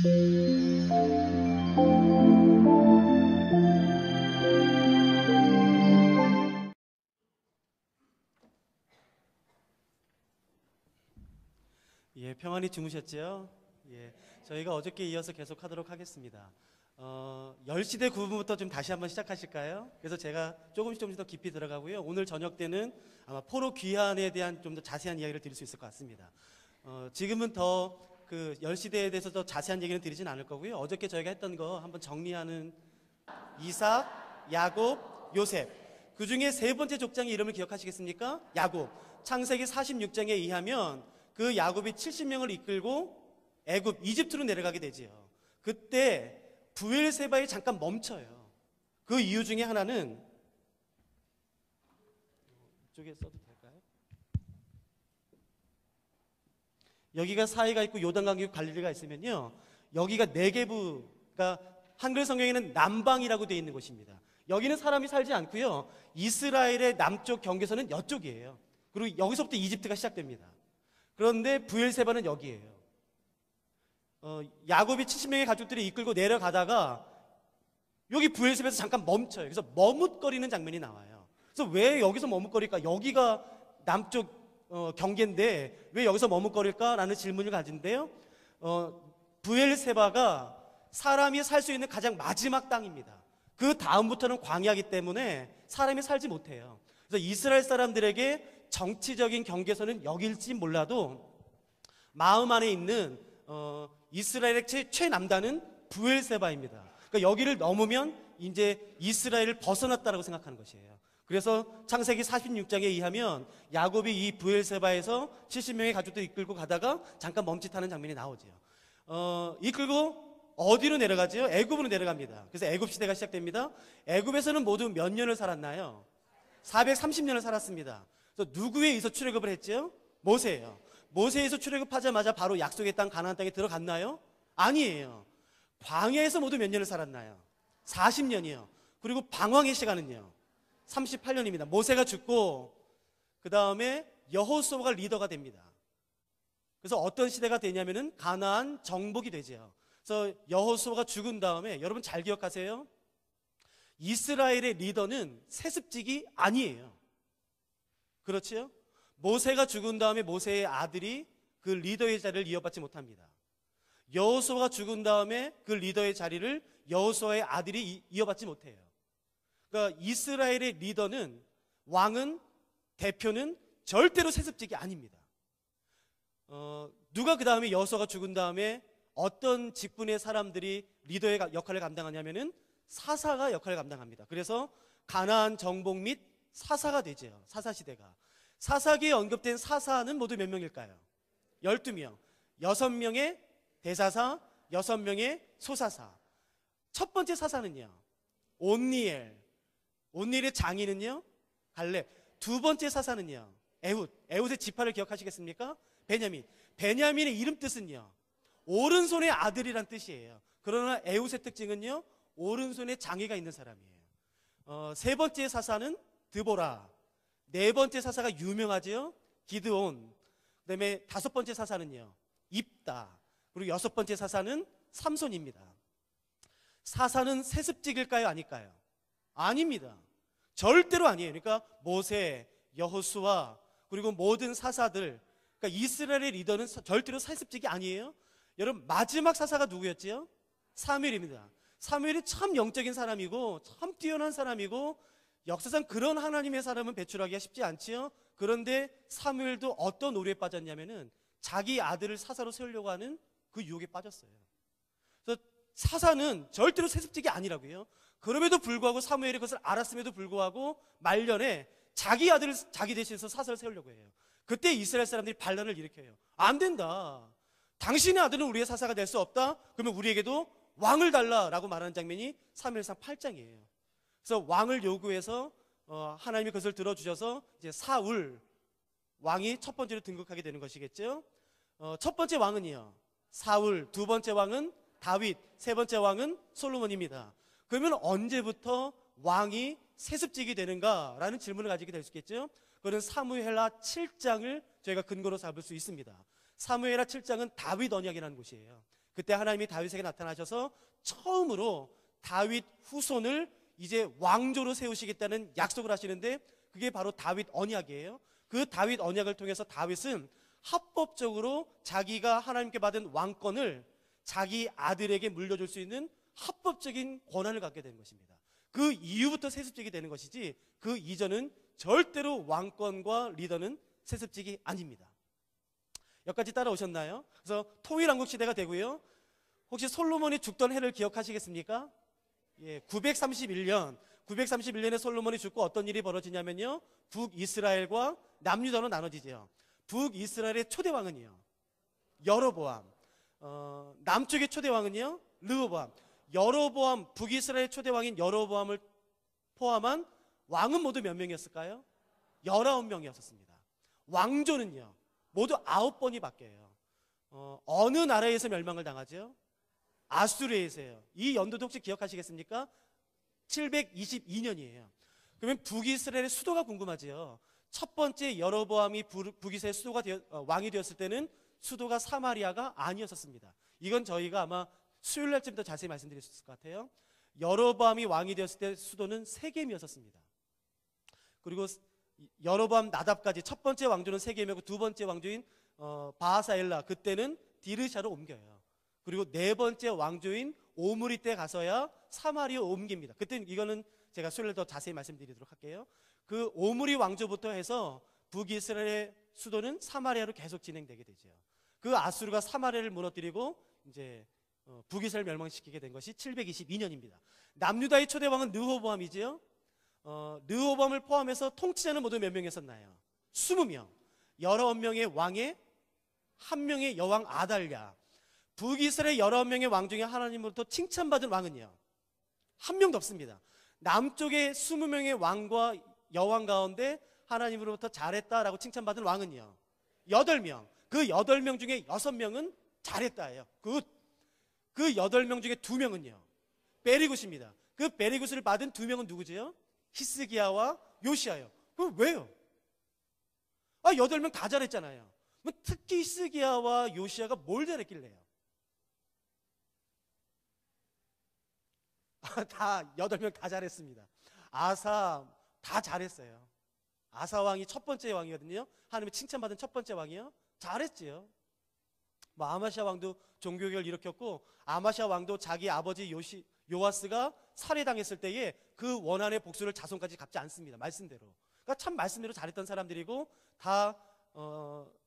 예, 평안히 주무셨죠? 예, 저희가 어저께 이어서 계속 하도록 하겠습니다. 10시대 9분부터 좀 다시 한번 시작하실까요? 그래서 제가 조금씩 더 깊이 들어가고요. 오늘 저녁 때는 아마 포로 귀환에 대한 좀 더 자세한 이야기를 드릴 수 있을 것 같습니다. 지금은 더 그 10시대에 대해서 더 자세한 얘기는 드리진 않을 거고요. 어저께 저희가 했던 거 한번 정리하는 이삭, 야곱, 요셉. 그 중에 세 번째 족장의 이름을 기억하시겠습니까? 야곱. 창세기 46장에 의하면 그 야곱이 70명을 이끌고 애굽, 이집트로 내려가게 되지요. 그때 브엘세바에 잠깐 멈춰요. 그 이유 중에 하나는 이쪽에 써도 될까요? 여기가 사이가 있고 요단강이 있고 갈릴리가 있으면요, 여기가 네게브가 한글 성경에는 남방이라고 되어 있는 곳입니다. 여기는 사람이 살지 않고요, 이스라엘의 남쪽 경계선은 이쪽이에요. 그리고 여기서부터 이집트가 시작됩니다. 그런데 브엘세바는 여기에요. 야곱이 70명의 가족들이 이끌고 내려가다가 여기 브엘세바에서 잠깐 멈춰요. 그래서 머뭇거리는 장면이 나와요. 그래서 왜 여기서 머뭇거릴까? 여기가 남쪽 경계인데 왜 여기서 머뭇거릴까라는 질문을 가진데요. 브엘세바가 사람이 살 수 있는 가장 마지막 땅입니다. 그 다음부터는 광야이기 때문에 사람이 살지 못해요. 그래서 이스라엘 사람들에게 정치적인 경계선은 여길지 몰라도 마음 안에 있는 이스라엘의 최남단은 브엘세바입니다. 그러니까 여기를 넘으면 이제 이스라엘을 벗어났다라고 생각하는 것이에요. 그래서 창세기 46장에 의하면 야곱이 이 브엘세바에서 70명의 가족들 이끌고 가다가 잠깐 멈칫하는 장면이 나오죠. 이끌고 어디로 내려가죠? 애굽으로 내려갑니다. 그래서 애굽 시대가 시작됩니다. 애굽에서는 모두 몇 년을 살았나요? 430년을 살았습니다. 그래서 누구에 의해서 출애굽을 했죠? 모세예요. 모세에서 출애굽하자마자 바로 약속의 땅 가나안 땅에 들어갔나요? 아니에요. 광야에서 모두 몇 년을 살았나요? 40년이요. 그리고 방황의 시간은요? 38년입니다. 모세가 죽고 그 다음에 여호수아가 리더가 됩니다. 그래서 어떤 시대가 되냐면은 가나안 정복이 되죠. 그래서 여호수아가 죽은 다음에 여러분 잘 기억하세요. 이스라엘의 리더는 세습직이 아니에요. 그렇지요? 모세가 죽은 다음에 모세의 아들이 그 리더의 자리를 이어받지 못합니다. 여호수아가 죽은 다음에 그 리더의 자리를 여호수아의 아들이 이어받지 못해요. 그러니까 이스라엘의 리더는, 왕은, 대표는 절대로 세습직이 아닙니다. 누가 그 다음에 여호수아가 죽은 다음에 어떤 직분의 사람들이 리더의 역할을 감당하냐면은 사사가 역할을 감당합니다. 그래서 가나안 정복 및 사사가 되죠. 사사시대가. 사사기에 언급된 사사는 모두 몇 명일까요? 12명. 6명의 대사사, 6명의 소사사. 첫 번째 사사는요, 온니엘. 온니엘의 장인은요, 갈렙. 두 번째 사사는요, 에훗. 에훗의 지파를 기억하시겠습니까? 베냐민. 베냐민의 이름 뜻은요, 오른손의 아들이란 뜻이에요. 그러나 에훗의 특징은요, 오른손에 장애가 있는 사람이에요. 세 번째 사사는 드보라. 네 번째 사사가 유명하죠? 기드온. 그 다음에 다섯 번째 사사는요, 입다. 그리고 여섯 번째 사사는 삼손입니다. 사사는 세습직일까요? 아닐까요? 아닙니다. 절대로 아니에요. 그러니까 모세, 여호수아, 그리고 모든 사사들, 그러니까 이스라엘의 리더는 절대로 세습직이 아니에요. 여러분, 마지막 사사가 누구였지요? 사무엘입니다. 사무엘이 참 영적인 사람이고 참 뛰어난 사람이고 역사상 그런 하나님의 사람은 배출하기가 쉽지 않지요. 그런데 사무엘도 어떤 오류에 빠졌냐면은 자기 아들을 사사로 세우려고 하는 그 유혹에 빠졌어요. 그래서 사사는 절대로 세습직이 아니라고요. 그럼에도 불구하고 사무엘이 그것을 알았음에도 불구하고 말년에 자기 아들을 자기 대신해서 사사를 세우려고 해요. 그때 이스라엘 사람들이 반란을 일으켜요. 안 된다. 당신의 아들은 우리의 사사가 될 수 없다. 그러면 우리에게도 왕을 달라라고 말하는 장면이 사무엘상 8장이에요. 그래서 왕을 요구해서 하나님이 그것을 들어주셔서 이제 사울 왕이 첫 번째로 등극하게 되는 것이겠죠. 첫 번째 왕은요, 사울. 두 번째 왕은 다윗. 세 번째 왕은 솔로몬입니다. 그러면 언제부터 왕이 세습직이 되는가라는 질문을 가지게 될 수 있겠죠. 그건 사무엘하 7장을 저희가 근거로 잡을 수 있습니다. 사무엘하 7장은 다윗 언약이라는 곳이에요. 그때 하나님이 다윗에게 나타나셔서 처음으로 다윗 후손을 이제 왕조로 세우시겠다는 약속을 하시는데, 그게 바로 다윗 언약이에요. 그 다윗 언약을 통해서 다윗은 합법적으로 자기가 하나님께 받은 왕권을 자기 아들에게 물려줄 수 있는 합법적인 권한을 갖게 되는 것입니다. 그 이후부터 세습직이 되는 것이지, 그 이전은 절대로 왕권과 리더는 세습직이 아닙니다. 여기까지 따라오셨나요? 그래서 통일왕국 시대가 되고요. 혹시 솔로몬이 죽던 해를 기억하시겠습니까? 예, 931년에 솔로몬이 죽고 어떤 일이 벌어지냐면요, 북이스라엘과 남유다로 나눠지죠. 북이스라엘의 초대왕은요, 여로보암. 남쪽의 초대왕은요, 르호보암. 북이스라엘 초대왕인 여로보암을 포함한 왕은 모두 몇 명이었을까요? 19명이었습니다. 왕조는요, 모두 9번이 바뀌어요. 어느 나라에서 멸망을 당하죠? 아수르에서요. 이 연도도 혹시 기억하시겠습니까? 722년이에요. 그러면 북이스라엘의 수도가 궁금하지요. 첫 번째 여로보암이 북이스라엘 왕이 되었을 때는 수도가 사마리아가 아니었습니다. 이건 저희가 아마 수요일 날쯤 더 자세히 말씀드릴 수 있을 것 같아요. 여로보암이 왕이 되었을 때 수도는 세겜이었습니다. 그리고 여로보암 나답까지 첫 번째 왕조는 세겜이고 두 번째 왕조인 바하사엘라, 그때는 디르샤로 옮겨요. 그리고 네 번째 왕조인 오므리 때 가서야 사마리아 옮깁니다. 그때 이거는 제가 수요일에 더 자세히 말씀드리도록 할게요. 그 오므리 왕조부터 해서 북이스라엘의 수도는 사마리아로 계속 진행되게 되죠. 그 아수르가 사마리아를 무너뜨리고 이제 북이스라엘 멸망시키게 된 것이 722년입니다. 남유다의 초대왕은 르호보암이지요. 르호보암을 포함해서 통치자는 모두 몇 명이었나요? 20명. 19명의 왕에 한 명의 여왕 아달랴. 북이스라엘 19명의 왕 중에 하나님으로부터 칭찬받은 왕은요, 한 명도 없습니다. 남쪽의 20명의 왕과 여왕 가운데 하나님으로부터 잘했다라고 칭찬받은 왕은요, 8명. 그 8명 중에 6명은 잘했다예요. 그 8명 중에 2명은요, 베리굿입니다. 그 베리굿을 받은 2명은 누구지요? 히스기야와 요시야예요. 그럼 왜요? 8명 다 잘했잖아요. 특히 히스기야와 요시야가 뭘 잘했길래요? 다 8명 다 잘했습니다. 아사 다 잘했어요. 아사 왕이 첫 번째 왕이거든요. 하나님의 칭찬받은 첫 번째 왕이요. 잘했지요. 아마시아 왕도 종교개혁을 일으켰고, 아마시아 왕도 자기 아버지 요아스가 살해당했을 때에 그 원한의 복수를 자손까지 갚지 않습니다. 말씀대로. 그러니까 참 말씀대로 잘했던 사람들이고, 다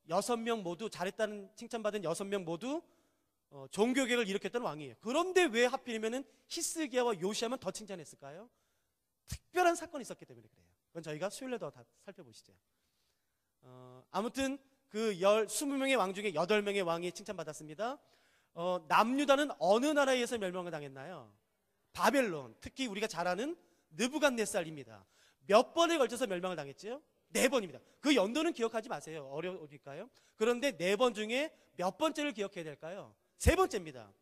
6명 모두 잘했다는 칭찬받은 6명 모두 종교개혁을 일으켰던 왕이에요. 그런데 왜 하필이면 히스기야와 요시야만 더 칭찬했을까요? 특별한 사건이 있었기 때문에 그래요. 그건 저희가 수요일에 더 살펴보시죠. 아무튼 그 20명의 왕 중에 8명의 왕이 칭찬받았습니다. 남유다는 어느 나라에서 멸망을 당했나요? 바벨론. 특히 우리가 잘 아는 느부갓네살입니다. 몇 번에 걸쳐서 멸망을 당했죠? 4번입니다. 그 연도는 기억하지 마세요. 어려우니까요. 그런데 4번 중에 몇 번째를 기억해야 될까요? 3번째입니다.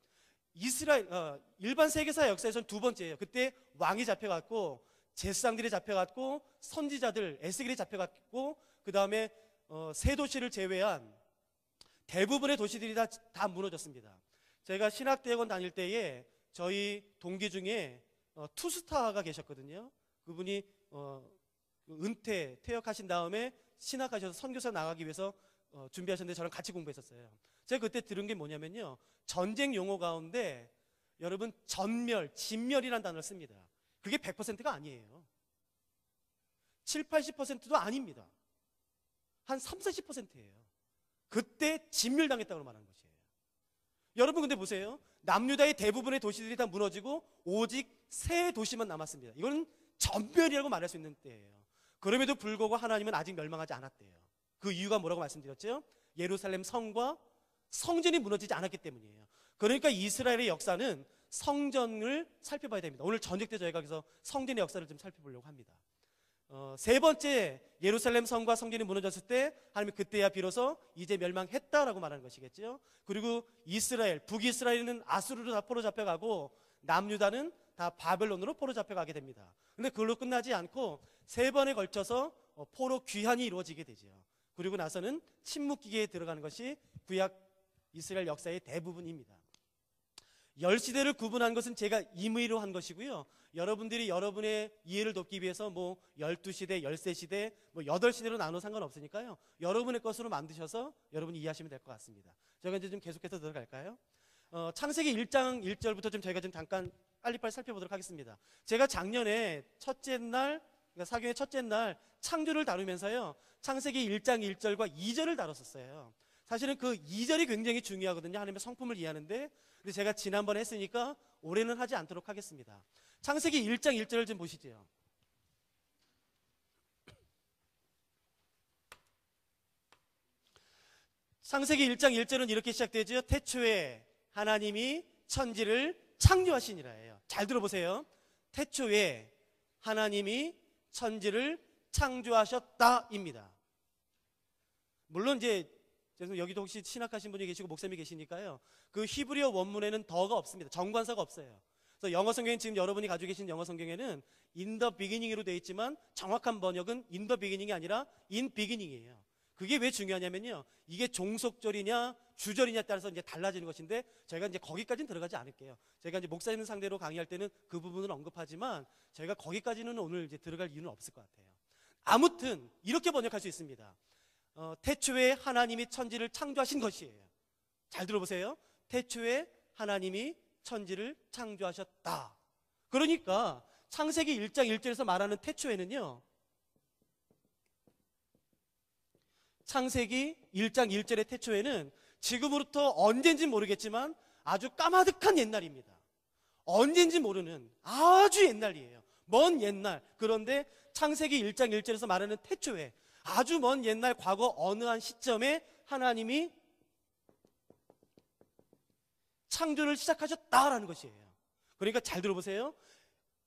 일반 세계사 역사에서는 2번째예요. 그때 왕이 잡혀갔고, 제사장들이 잡혀갔고, 선지자들, 에스겔이 잡혀갔고, 그 다음에 세 도시를 제외한 대부분의 도시들이 다 무너졌습니다. 제가 신학대학원 다닐 때에 저희 동기 중에 투스타가 계셨거든요. 그분이 퇴역하신 다음에 신학하셔서 선교사 나가기 위해서 준비하셨는데 저랑 같이 공부했었어요. 제가 그때 들은 게 뭐냐면요, 전쟁 용어 가운데 여러분 전멸, 진멸이라는 단어를 씁니다. 그게 100%가 아니에요. 7, 80%도 아닙니다. 한 3, 40%예요. 그때 진멸당했다고 말하는 것이에요. 여러분 근데 보세요. 남유다의 대부분의 도시들이 다 무너지고 오직 세 도시만 남았습니다. 이건 전멸이라고 말할 수 있는 때예요. 그럼에도 불구하고 하나님은 아직 멸망하지 않았대요. 그 이유가 뭐라고 말씀드렸죠? 예루살렘 성과 성전이 무너지지 않았기 때문이에요. 그러니까 이스라엘의 역사는 성전을 살펴봐야 됩니다. 오늘 저녁 때 저희가 그래서 성전의 역사를 좀 살펴보려고 합니다. 세 번째, 예루살렘 성과 성전이 무너졌을 때 하나님이 그때야 비로소 이제 멸망했다라고 말하는 것이겠죠. 그리고 이스라엘, 북이스라엘은 아수르로 다 포로 잡혀가고 남유다는 다 바벨론으로 포로 잡혀가게 됩니다. 근데 그걸로 끝나지 않고 세 번에 걸쳐서 포로 귀환이 이루어지게 되죠. 그리고 나서는 침묵기계에 들어가는 것이 구약 이스라엘 역사의 대부분입니다. 열시대를 구분한 것은 제가 임의로 한 것이고요. 여러분들이 여러분의 이해를 돕기 위해서 뭐 12시대, 13시대, 뭐 8시대로 나눠 상관없으니까요. 여러분의 것으로 만드셔서 여러분이 이해하시면 될 것 같습니다. 저희가 이제 좀 계속해서 들어갈까요? 창세기 1장 1절부터 좀 저희가 좀 잠깐 빨리빨리 살펴보도록 하겠습니다. 제가 작년에 첫째 날, 그러니까 사교의 첫째 날 창조를 다루면서요. 창세기 1장 1절과 2절을 다뤘었어요. 사실은 그 2절이 굉장히 중요하거든요. 하나님의 성품을 이해하는데. 근데 제가 지난번에 했으니까 올해는 하지 않도록 하겠습니다. 창세기 1장 1절을 좀 보시죠. 창세기 1장 1절은 이렇게 시작되죠. 태초에 하나님이 천지를 창조하시니라예요. 잘 들어보세요. 태초에 하나님이 천지를 창조하셨다입니다. 물론 이제 여기도 혹시 신학하신 분이 계시고 목사님이 계시니까요. 그 히브리어 원문에는 더가 없습니다. 정관사가 없어요. 그래서 영어 성경에 지금 여러분이 가지고 계신 영어 성경에는 in the beginning으로 되어 있지만 정확한 번역은 in the beginning이 아니라 in beginning이에요. 그게 왜 중요하냐면요. 이게 종속절이냐 주절이냐에 따라서 이제 달라지는 것인데 저희가 이제 거기까지는 들어가지 않을게요. 제가 이제 목사님 상대로 강의할 때는 그 부분을 언급하지만 저희가 거기까지는 오늘 이제 들어갈 이유는 없을 것 같아요. 아무튼 이렇게 번역할 수 있습니다. 태초에 하나님이 천지를 창조하신 것이에요. 잘 들어보세요. 태초에 하나님이 천지를 창조하셨다. 그러니까 창세기 1장 1절에서 말하는 태초에는요. 창세기 1장 1절의 태초에는 지금으로부터 언젠지 모르겠지만 아주 까마득한 옛날입니다. 언젠지 모르는 아주 옛날이에요. 먼 옛날. 그런데 창세기 1장 1절에서 말하는 태초에 아주 먼 옛날 과거 어느 한 시점에 하나님이 창조를 시작하셨다라는 것이에요. 그러니까 잘 들어보세요.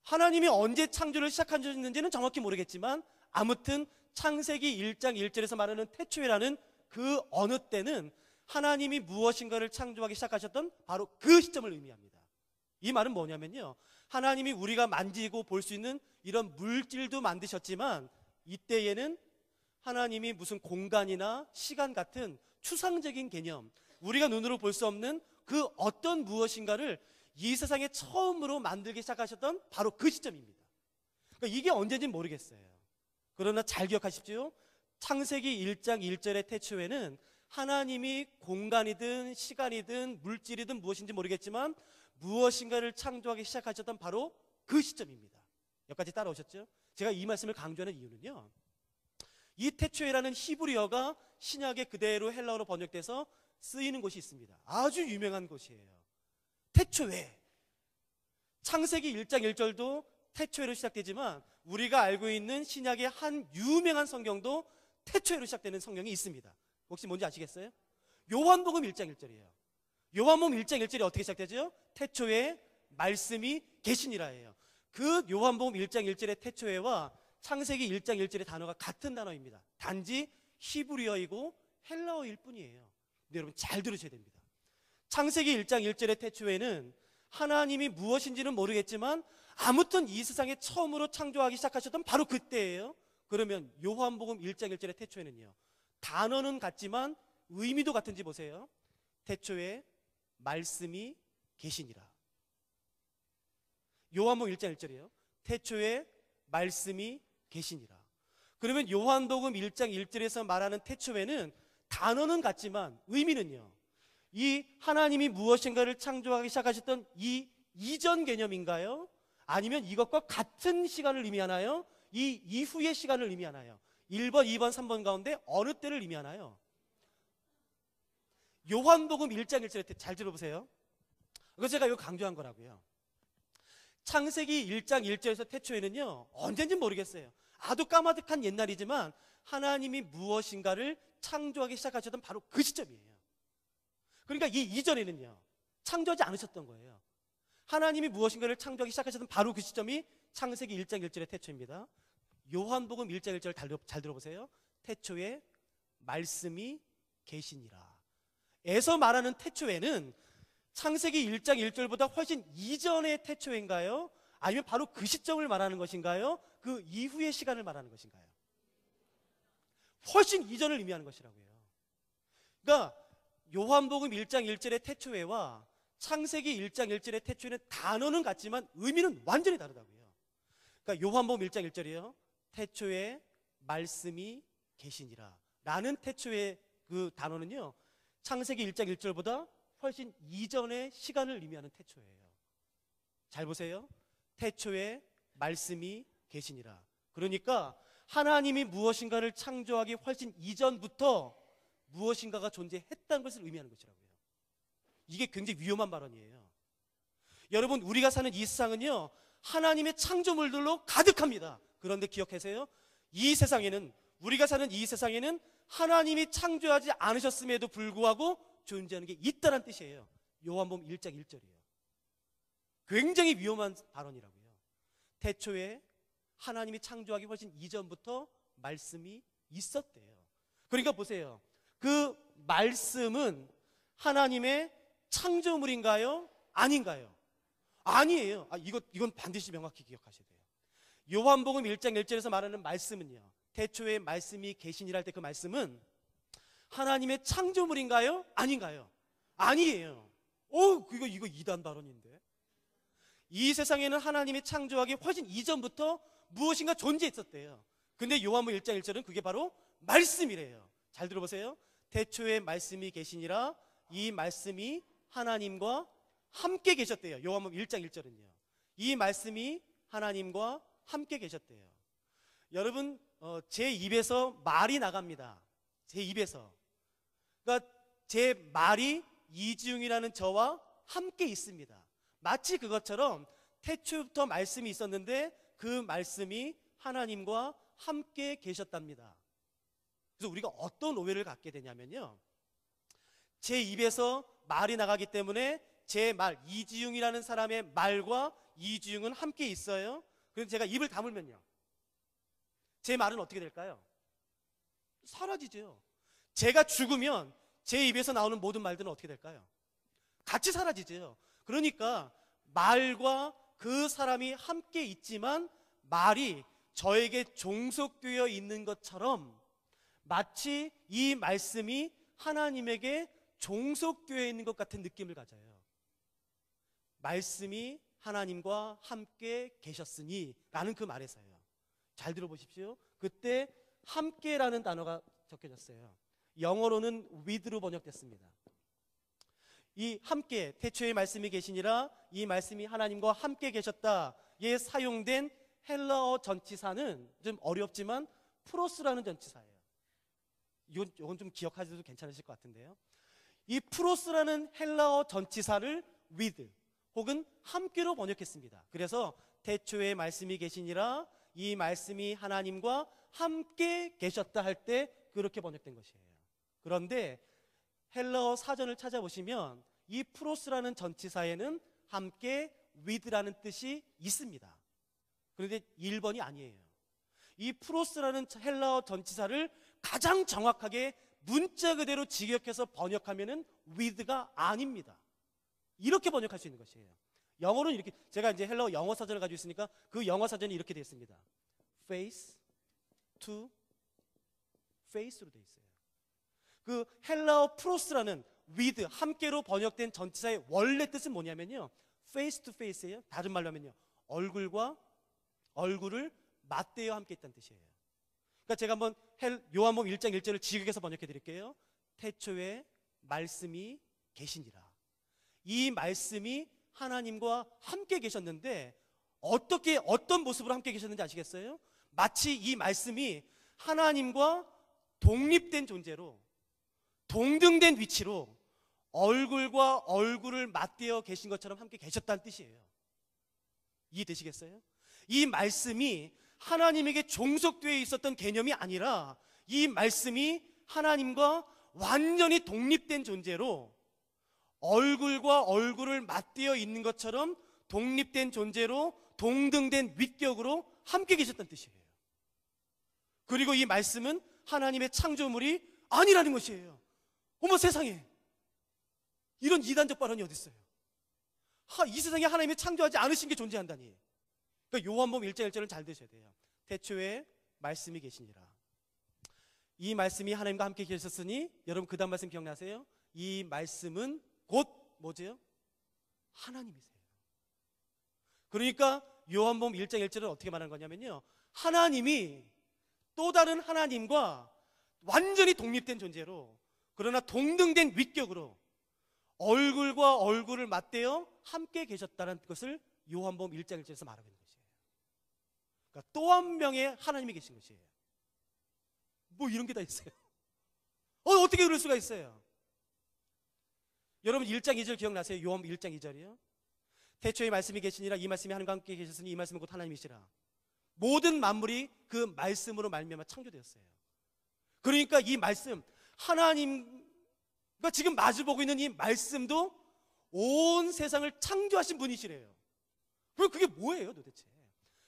하나님이 언제 창조를 시작하셨는지는 정확히 모르겠지만 아무튼 창세기 1장 1절에서 말하는 태초에라는 그 어느 때는 하나님이 무엇인가를 창조하기 시작하셨던 바로 그 시점을 의미합니다. 이 말은 뭐냐면요. 하나님이 우리가 만지고 볼 수 있는 이런 물질도 만드셨지만 이때에는 하나님이 무슨 공간이나 시간 같은 추상적인 개념, 우리가 눈으로 볼 수 없는 그 어떤 무엇인가를 이 세상에 처음으로 만들기 시작하셨던 바로 그 시점입니다. 그러니까 이게 언제인지 모르겠어요. 그러나 잘 기억하십시오. 창세기 1장 1절의 태초에는 하나님이 공간이든 시간이든 물질이든 무엇인지 모르겠지만 무엇인가를 창조하기 시작하셨던 바로 그 시점입니다. 여기까지 따라오셨죠? 제가 이 말씀을 강조하는 이유는요. 이 태초에라는 히브리어가 신약에 그대로 헬라어로 번역돼서 쓰이는 곳이 있습니다. 아주 유명한 곳이에요. 태초에. 창세기 1장 1절도 태초에로 시작되지만 우리가 알고 있는 신약의 한 유명한 성경도 태초에로 시작되는 성경이 있습니다. 혹시 뭔지 아시겠어요? 요한복음 1장 1절이에요. 요한복음 1장 1절이 어떻게 시작되죠? 태초에 말씀이 계시니라예요. 그 요한복음 1장 1절의 태초에와 창세기 1장 1절의 단어가 같은 단어입니다. 단지 히브리어이고 헬라어일 뿐이에요. 근데 여러분 잘 들으셔야 됩니다. 창세기 1장 1절의 태초에는 하나님이 무엇인지는 모르겠지만 아무튼 이 세상에 처음으로 창조하기 시작하셨던 바로 그때예요. 그러면 요한복음 1장 1절의 태초에는요. 단어는 같지만 의미도 같은지 보세요. 태초에 말씀이 계시니라. 요한복음 1장 1절이에요. 태초에 말씀이 계시니라. 그러면 요한복음 1장 1절에서 말하는 태초에는 단어는 같지만 의미는요. 이 하나님이 무엇인가를 창조하기 시작하셨던 이 이전 개념인가요? 아니면 이것과 같은 시간을 의미하나요? 이 이후의 시간을 의미하나요? 1번, 2번, 3번 가운데 어느 때를 의미하나요? 요한복음 1장 1절에 잘 들어보세요. 그래서 제가 이거 강조한 거라고요. 창세기 1장 1절에서 태초에는요. 언젠지 모르겠어요. 아주 까마득한 옛날이지만 하나님이 무엇인가를 창조하기 시작하셨던 바로 그 시점이에요. 그러니까 이 이전에는요. 창조하지 않으셨던 거예요. 하나님이 무엇인가를 창조하기 시작하셨던 바로 그 시점이 창세기 1장 1절의 태초입니다. 요한복음 1장 1절 잘 들어보세요. 태초에 말씀이 계시니라. 에서 말하는 태초에는 창세기 1장 1절보다 훨씬 이전의 태초인가요? 아니면 바로 그 시점을 말하는 것인가요? 그 이후의 시간을 말하는 것인가요? 훨씬 이전을 의미하는 것이라고요. 그러니까 요한복음 1장 1절의 태초에와 창세기 1장 1절의 태초에는 단어는 같지만 의미는 완전히 다르다고요. 그러니까 요한복음 1장 1절이요. 태초에 말씀이 계시니라 라는 태초의 그 단어는요, 창세기 1장 1절보다 훨씬 이전의 시간을 의미하는 태초예요. 잘 보세요. 태초에 말씀이 계시니라. 그러니까 하나님이 무엇인가를 창조하기 훨씬 이전부터 무엇인가가 존재했다는 것을 의미하는 것이라고요. 이게 굉장히 위험한 발언이에요. 여러분, 우리가 사는 이 세상은요, 하나님의 창조물들로 가득합니다. 그런데 기억하세요. 이 세상에는, 우리가 사는 이 세상에는 하나님이 창조하지 않으셨음에도 불구하고 존재하는 게 있다는 뜻이에요. 요한복음 1장 1절이에요. 굉장히 위험한 발언이라고요. 태초에 하나님이 창조하기 훨씬 이전부터 말씀이 있었대요. 그러니까 보세요. 그 말씀은 하나님의 창조물인가요? 아닌가요? 아니에요. 이건 반드시 명확히 기억하셔야 돼요. 요한복음 1장 1절에서 말하는 말씀은요, 태초에 말씀이 계시니라 할 때 그 말씀은 하나님의 창조물인가요? 아닌가요? 아니에요. 이거 이단 발언인데. 이 세상에는 하나님이 창조하기 훨씬 이전부터 무엇인가 존재했었대요. 근데 요한복음 1장 1절은 그게 바로 말씀이래요. 잘 들어보세요. 태초에 말씀이 계시니라, 이 말씀이 하나님과 함께 계셨대요. 요한복음 1장 1절은요. 이 말씀이 하나님과 함께 계셨대요. 여러분, 제 입에서 말이 나갑니다. 제 입에서. 그러니까 제 말이 이지웅이라는 저와 함께 있습니다. 마치 그것처럼 태초부터 말씀이 있었는데 그 말씀이 하나님과 함께 계셨답니다. 그래서 우리가 어떤 오해를 갖게 되냐면요, 제 입에서 말이 나가기 때문에 제 말, 이지웅이라는 사람의 말과 이지웅은 함께 있어요. 그래서 제가 입을 다물면요, 제 말은 어떻게 될까요? 사라지죠. 제가 죽으면 제 입에서 나오는 모든 말들은 어떻게 될까요? 같이 사라지죠. 그러니까 말과 그 사람이 함께 있지만 말이 저에게 종속되어 있는 것처럼 마치 이 말씀이 하나님에게 종속되어 있는 것 같은 느낌을 가져요. 말씀이 하나님과 함께 계셨으니 라는 그 말에서요. 잘 들어보십시오. 그때 함께라는 단어가 적혀졌어요. 영어로는 with로 번역됐습니다. 이 함께, 태초에 말씀이 계시니라, 이 말씀이 하나님과 함께 계셨다에 사용된 헬라어 전치사는 좀 어렵지만 프로스라는 전치사예요. 이건 좀 기억하셔도 괜찮으실 것 같은데요. 이 프로스라는 헬라어 전치사를 with 혹은 함께로 번역했습니다. 그래서 태초에 말씀이 계시니라, 이 말씀이 하나님과 함께 계셨다 할 때 그렇게 번역된 것이에요. 그런데 헬라어 사전을 찾아보시면 이 프로스라는 전치사에는 함께 with라는 뜻이 있습니다. 그런데 1번이 아니에요. 이 프로스라는 헬라어 전치사를 가장 정확하게 문자 그대로 직역해서 번역하면은 with가 아닙니다. 이렇게 번역할 수 있는 것이에요. 영어로는 이렇게, 제가 이제 헬라어 영어 사전을 가지고 있으니까 그 영어 사전이 이렇게 되어 있습니다. face to face로 되어 있어요. 그 헬라어 프로스라는 with, 함께로 번역된 전치사의 원래 뜻은 뭐냐면요, face to face예요. 다른 말로 하면요, 얼굴과 얼굴을 맞대어 함께 있다는 뜻이에요. 그러니까 제가 한번 요한복음 1장 1절을 직역해서 번역해 드릴게요. 태초에 말씀이 계시니라. 이 말씀이 하나님과 함께 계셨는데 어떤 모습으로 함께 계셨는지 아시겠어요? 마치 이 말씀이 하나님과 독립된 존재로, 동등된 위치로 얼굴과 얼굴을 맞대어 계신 것처럼 함께 계셨다는 뜻이에요. 이해되시겠어요? 이 말씀이 하나님에게 종속되어 있었던 개념이 아니라 이 말씀이 하나님과 완전히 독립된 존재로 얼굴과 얼굴을 맞대어 있는 것처럼 독립된 존재로 동등된 위격으로 함께 계셨다는 뜻이에요. 그리고 이 말씀은 하나님의 창조물이 아니라는 것이에요. 어머 세상에, 이런 이단적 발언이 어디 있어요? 이 세상에 하나님이 창조하지 않으신 게 존재한다니. 그러니까 요한복음 1장 1절은 잘 되셔야 돼요. 태초에 말씀이 계시니라. 이 말씀이 하나님과 함께 계셨으니, 여러분 그 다음 말씀 기억나세요? 이 말씀은 곧 뭐죠? 하나님이세요. 그러니까 요한복음 1장 1절은 어떻게 말하는 거냐면요, 하나님이 또 다른 하나님과 완전히 독립된 존재로, 그러나 동등된 위격으로 얼굴과 얼굴을 맞대어 함께 계셨다는 것을 요한복음 1장 1절에서 말하고 있는 것이에요. 그러니까 또 한 명의 하나님이 계신 것이에요. 뭐 이런 게 다 있어요. 어떻게 그럴 수가 있어요? 여러분 1장 2절 기억나세요? 요한복음 1장 2절이요. 태초에 말씀이 계시니라 이 말씀이 하나님과 함께 계셨으니 이 말씀은 곧 하나님이시라. 모든 만물이 그 말씀으로 말미암아 창조되었어요. 그러니까 이 말씀, 하나님과 지금 마주보고 있는 이 말씀도 온 세상을 창조하신 분이시래요. 그럼 그게 뭐예요 도대체?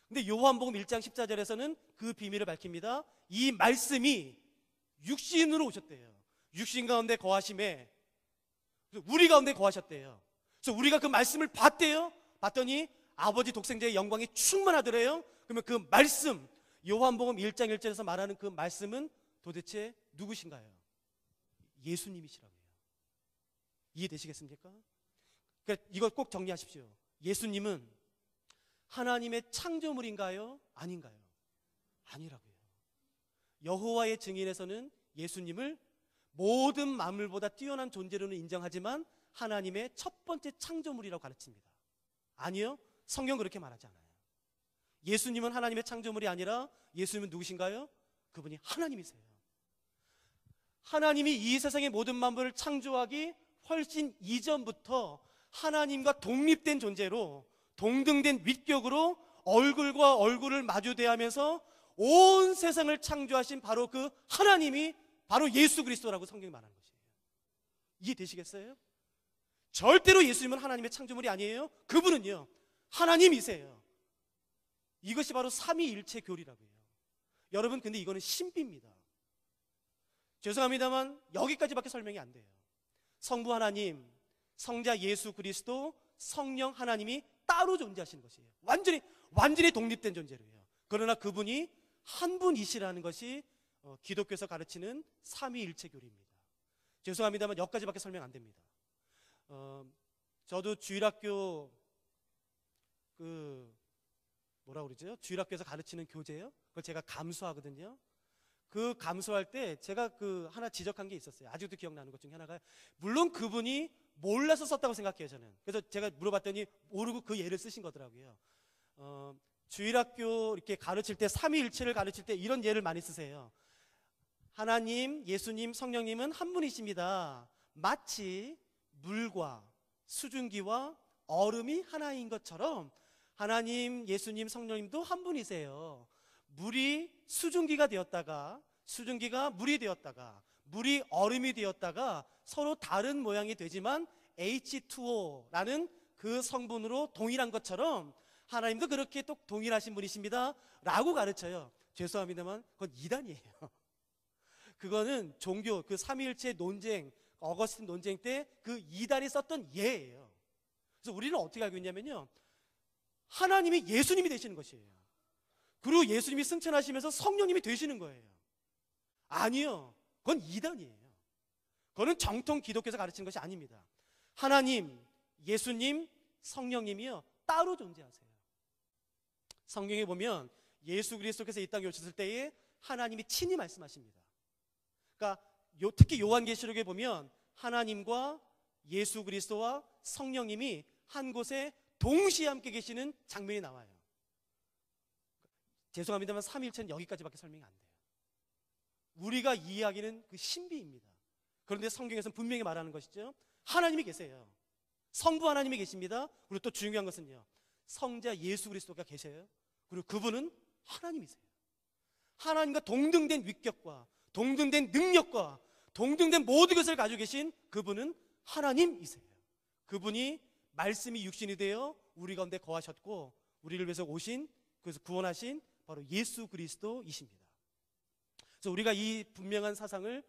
근데 요한복음 1장 14절에서는 그 비밀을 밝힙니다. 이 말씀이 육신으로 오셨대요. 육신 가운데 거하심에 우리 가운데 거하셨대요. 그래서 우리가 그 말씀을 봤대요. 봤더니 아버지 독생자의 영광이 충만하더래요. 그러면 그 말씀, 요한복음 1장 1절에서 말하는 그 말씀은 도대체 누구신가요? 예수님이시라고요. 이해되시겠습니까? 그러니까 이걸 꼭 정리하십시오. 예수님은 하나님의 창조물인가요? 아닌가요? 아니라고요. 여호와의 증인에서는 예수님을 모든 만물보다 뛰어난 존재로는 인정하지만 하나님의 첫 번째 창조물이라고 가르칩니다. 아니요, 성경 그렇게 말하지 않아요. 예수님은 하나님의 창조물이 아니라 예수님은 누구신가요? 그분이 하나님이세요. 하나님이 이 세상의 모든 만물을 창조하기 훨씬 이전부터 하나님과 독립된 존재로 동등된 위격으로 얼굴과 얼굴을 마주 대하면서 온 세상을 창조하신 바로 그 하나님이 바로 예수 그리스도라고 성경이 말하는 것이에요. 이해되시겠어요? 절대로 예수님은 하나님의 창조물이 아니에요. 그분은요 하나님이세요. 이것이 바로 삼위일체 교리라고요. 여러분 근데 이거는 신비입니다. 죄송합니다만 여기까지밖에 설명이 안 돼요. 성부 하나님, 성자 예수 그리스도, 성령 하나님이 따로 존재하시는 것이에요. 완전히 독립된 존재로요. 그러나 그분이 한 분이시라는 것이 기독교에서 가르치는 삼위일체 교리입니다. 죄송합니다만 여기까지밖에 설명 안 됩니다. 저도 주일학교 주일학교에서 가르치는 교재요. 그걸 제가 감수하거든요. 그 감수할 때 제가 하나 지적한 게 있었어요. 아직도 기억나는 것 중에 하나가, 물론 그분이 몰라서 썼다고 생각해요 저는. 그래서 제가 물어봤더니 모르고 그 예를 쓰신 거더라고요. 주일학교 이렇게 가르칠 때, 삼위일체를 가르칠 때 이런 예를 많이 쓰세요. 하나님, 예수님, 성령님은 한 분이십니다. 마치 물과 수증기와 얼음이 하나인 것처럼 하나님, 예수님, 성령님도 한 분이세요. 물이 수증기가 되었다가, 수증기가 물이 되었다가, 물이 얼음이 되었다가 서로 다른 모양이 되지만 H2O라는 그 성분으로 동일한 것처럼 하나님도 그렇게 또 동일하신 분이십니다 라고 가르쳐요. 죄송합니다만 그건 이단이에요. 그거는 종교, 그 삼위일체 논쟁, 어거스틴 논쟁 때 그 이단이 썼던 예예요. 그래서 우리는 어떻게 알고 있냐면요, 하나님이 예수님이 되시는 것이에요. 그리고 예수님이 승천하시면서 성령님이 되시는 거예요. 아니요, 그건 이단이에요. 그거는 정통 기독교에서 가르치는 것이 아닙니다. 하나님, 예수님, 성령님이요 따로 존재하세요. 성경에 보면 예수 그리스도께서 이 땅에 오셨을 때에 하나님이 친히 말씀하십니다. 그러니까 특히 요한계시록에 보면 하나님과 예수 그리스도와 성령님이 한 곳에 동시에 함께 계시는 장면이 나와요. 죄송합니다만 삼위일체는 여기까지밖에 설명이 안 돼요. 우리가 이해하기는 그 신비입니다. 그런데 성경에서는 분명히 말하는 것이죠. 하나님이 계세요. 성부 하나님이 계십니다. 그리고 또 중요한 것은요, 성자 예수 그리스도가 계세요. 그리고 그분은 하나님이세요. 하나님과 동등된 위격과 동등된 능력과 동등된 모든 것을 가지고 계신 그분은 하나님이세요. 그분이 말씀이 육신이 되어 우리 가운데 거하셨고 우리를 위해서 오신, 그래서 구원하신 바로 예수 그리스도이십니다. 그래서 우리가 이 분명한 사상을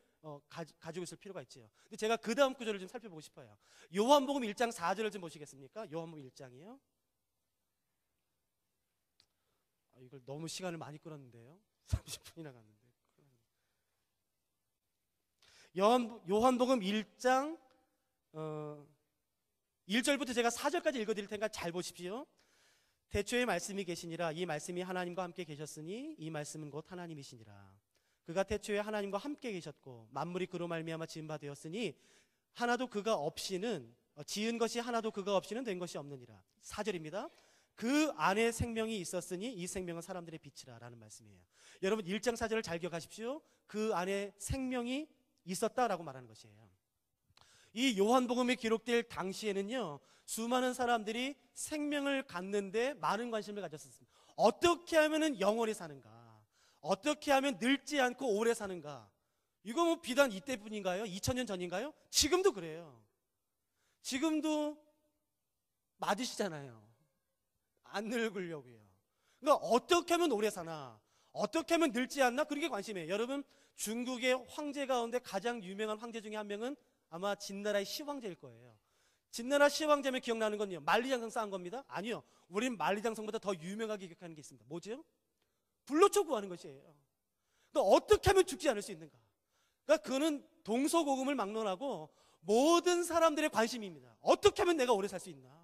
가지고 있을 필요가 있죠. 근데 제가 그 다음 구절을 좀 살펴보고 싶어요. 요한복음 1장 4절을 좀 보시겠습니까? 요한복음 1장이요. 이걸 너무 시간을 많이 끌었는데요. 30분이나 갔는데. 요한복음 1장 1절부터 제가 4절까지 읽어드릴 테니까 잘 보십시오. 태초에 말씀이 계시니라. 이 말씀이 하나님과 함께 계셨으니 이 말씀은 곧 하나님이시니라. 그가 태초에 하나님과 함께 계셨고 만물이 그로 말미암아 지은 바 되었으니 하나도 그가 없이는 지은 것이 하나도 그가 없이는 된 것이 없느니라. 4절입니다. 그 안에 생명이 있었으니 이 생명은 사람들의 빛이라 라는 말씀이에요. 여러분 1장 4절을 잘 기억하십시오. 그 안에 생명이 있었다라고 말하는 것이에요. 이 요한복음이 기록될 당시에는요, 수많은 사람들이 생명을 갖는데 많은 관심을 가졌습니다. 어떻게 하면 영원히 사는가? 어떻게 하면 늙지 않고 오래 사는가? 이거 뭐 비단 이때뿐인가요? 2000년 전인가요? 지금도 그래요. 지금도 맞으시잖아요. 안 늙으려고요. 그러니까 어떻게 하면 오래 사나? 어떻게 하면 늙지 않나? 그게 관심이에요. 여러분, 중국의 황제 가운데 가장 유명한 황제 중에 한 명은 아마 진나라의 시황제일 거예요. 진나라 시황제면 기억나는 건요, 만리장성 쌓은 겁니다? 아니요. 우린 만리장성보다 더 유명하게 기억하는 게 있습니다. 뭐죠? 불로초 구하는 것이에요. 그러니까 어떻게 하면 죽지 않을 수 있는가? 그러니까 그거는 동서고금을 막론하고 모든 사람들의 관심입니다. 어떻게 하면 내가 오래 살 수 있나?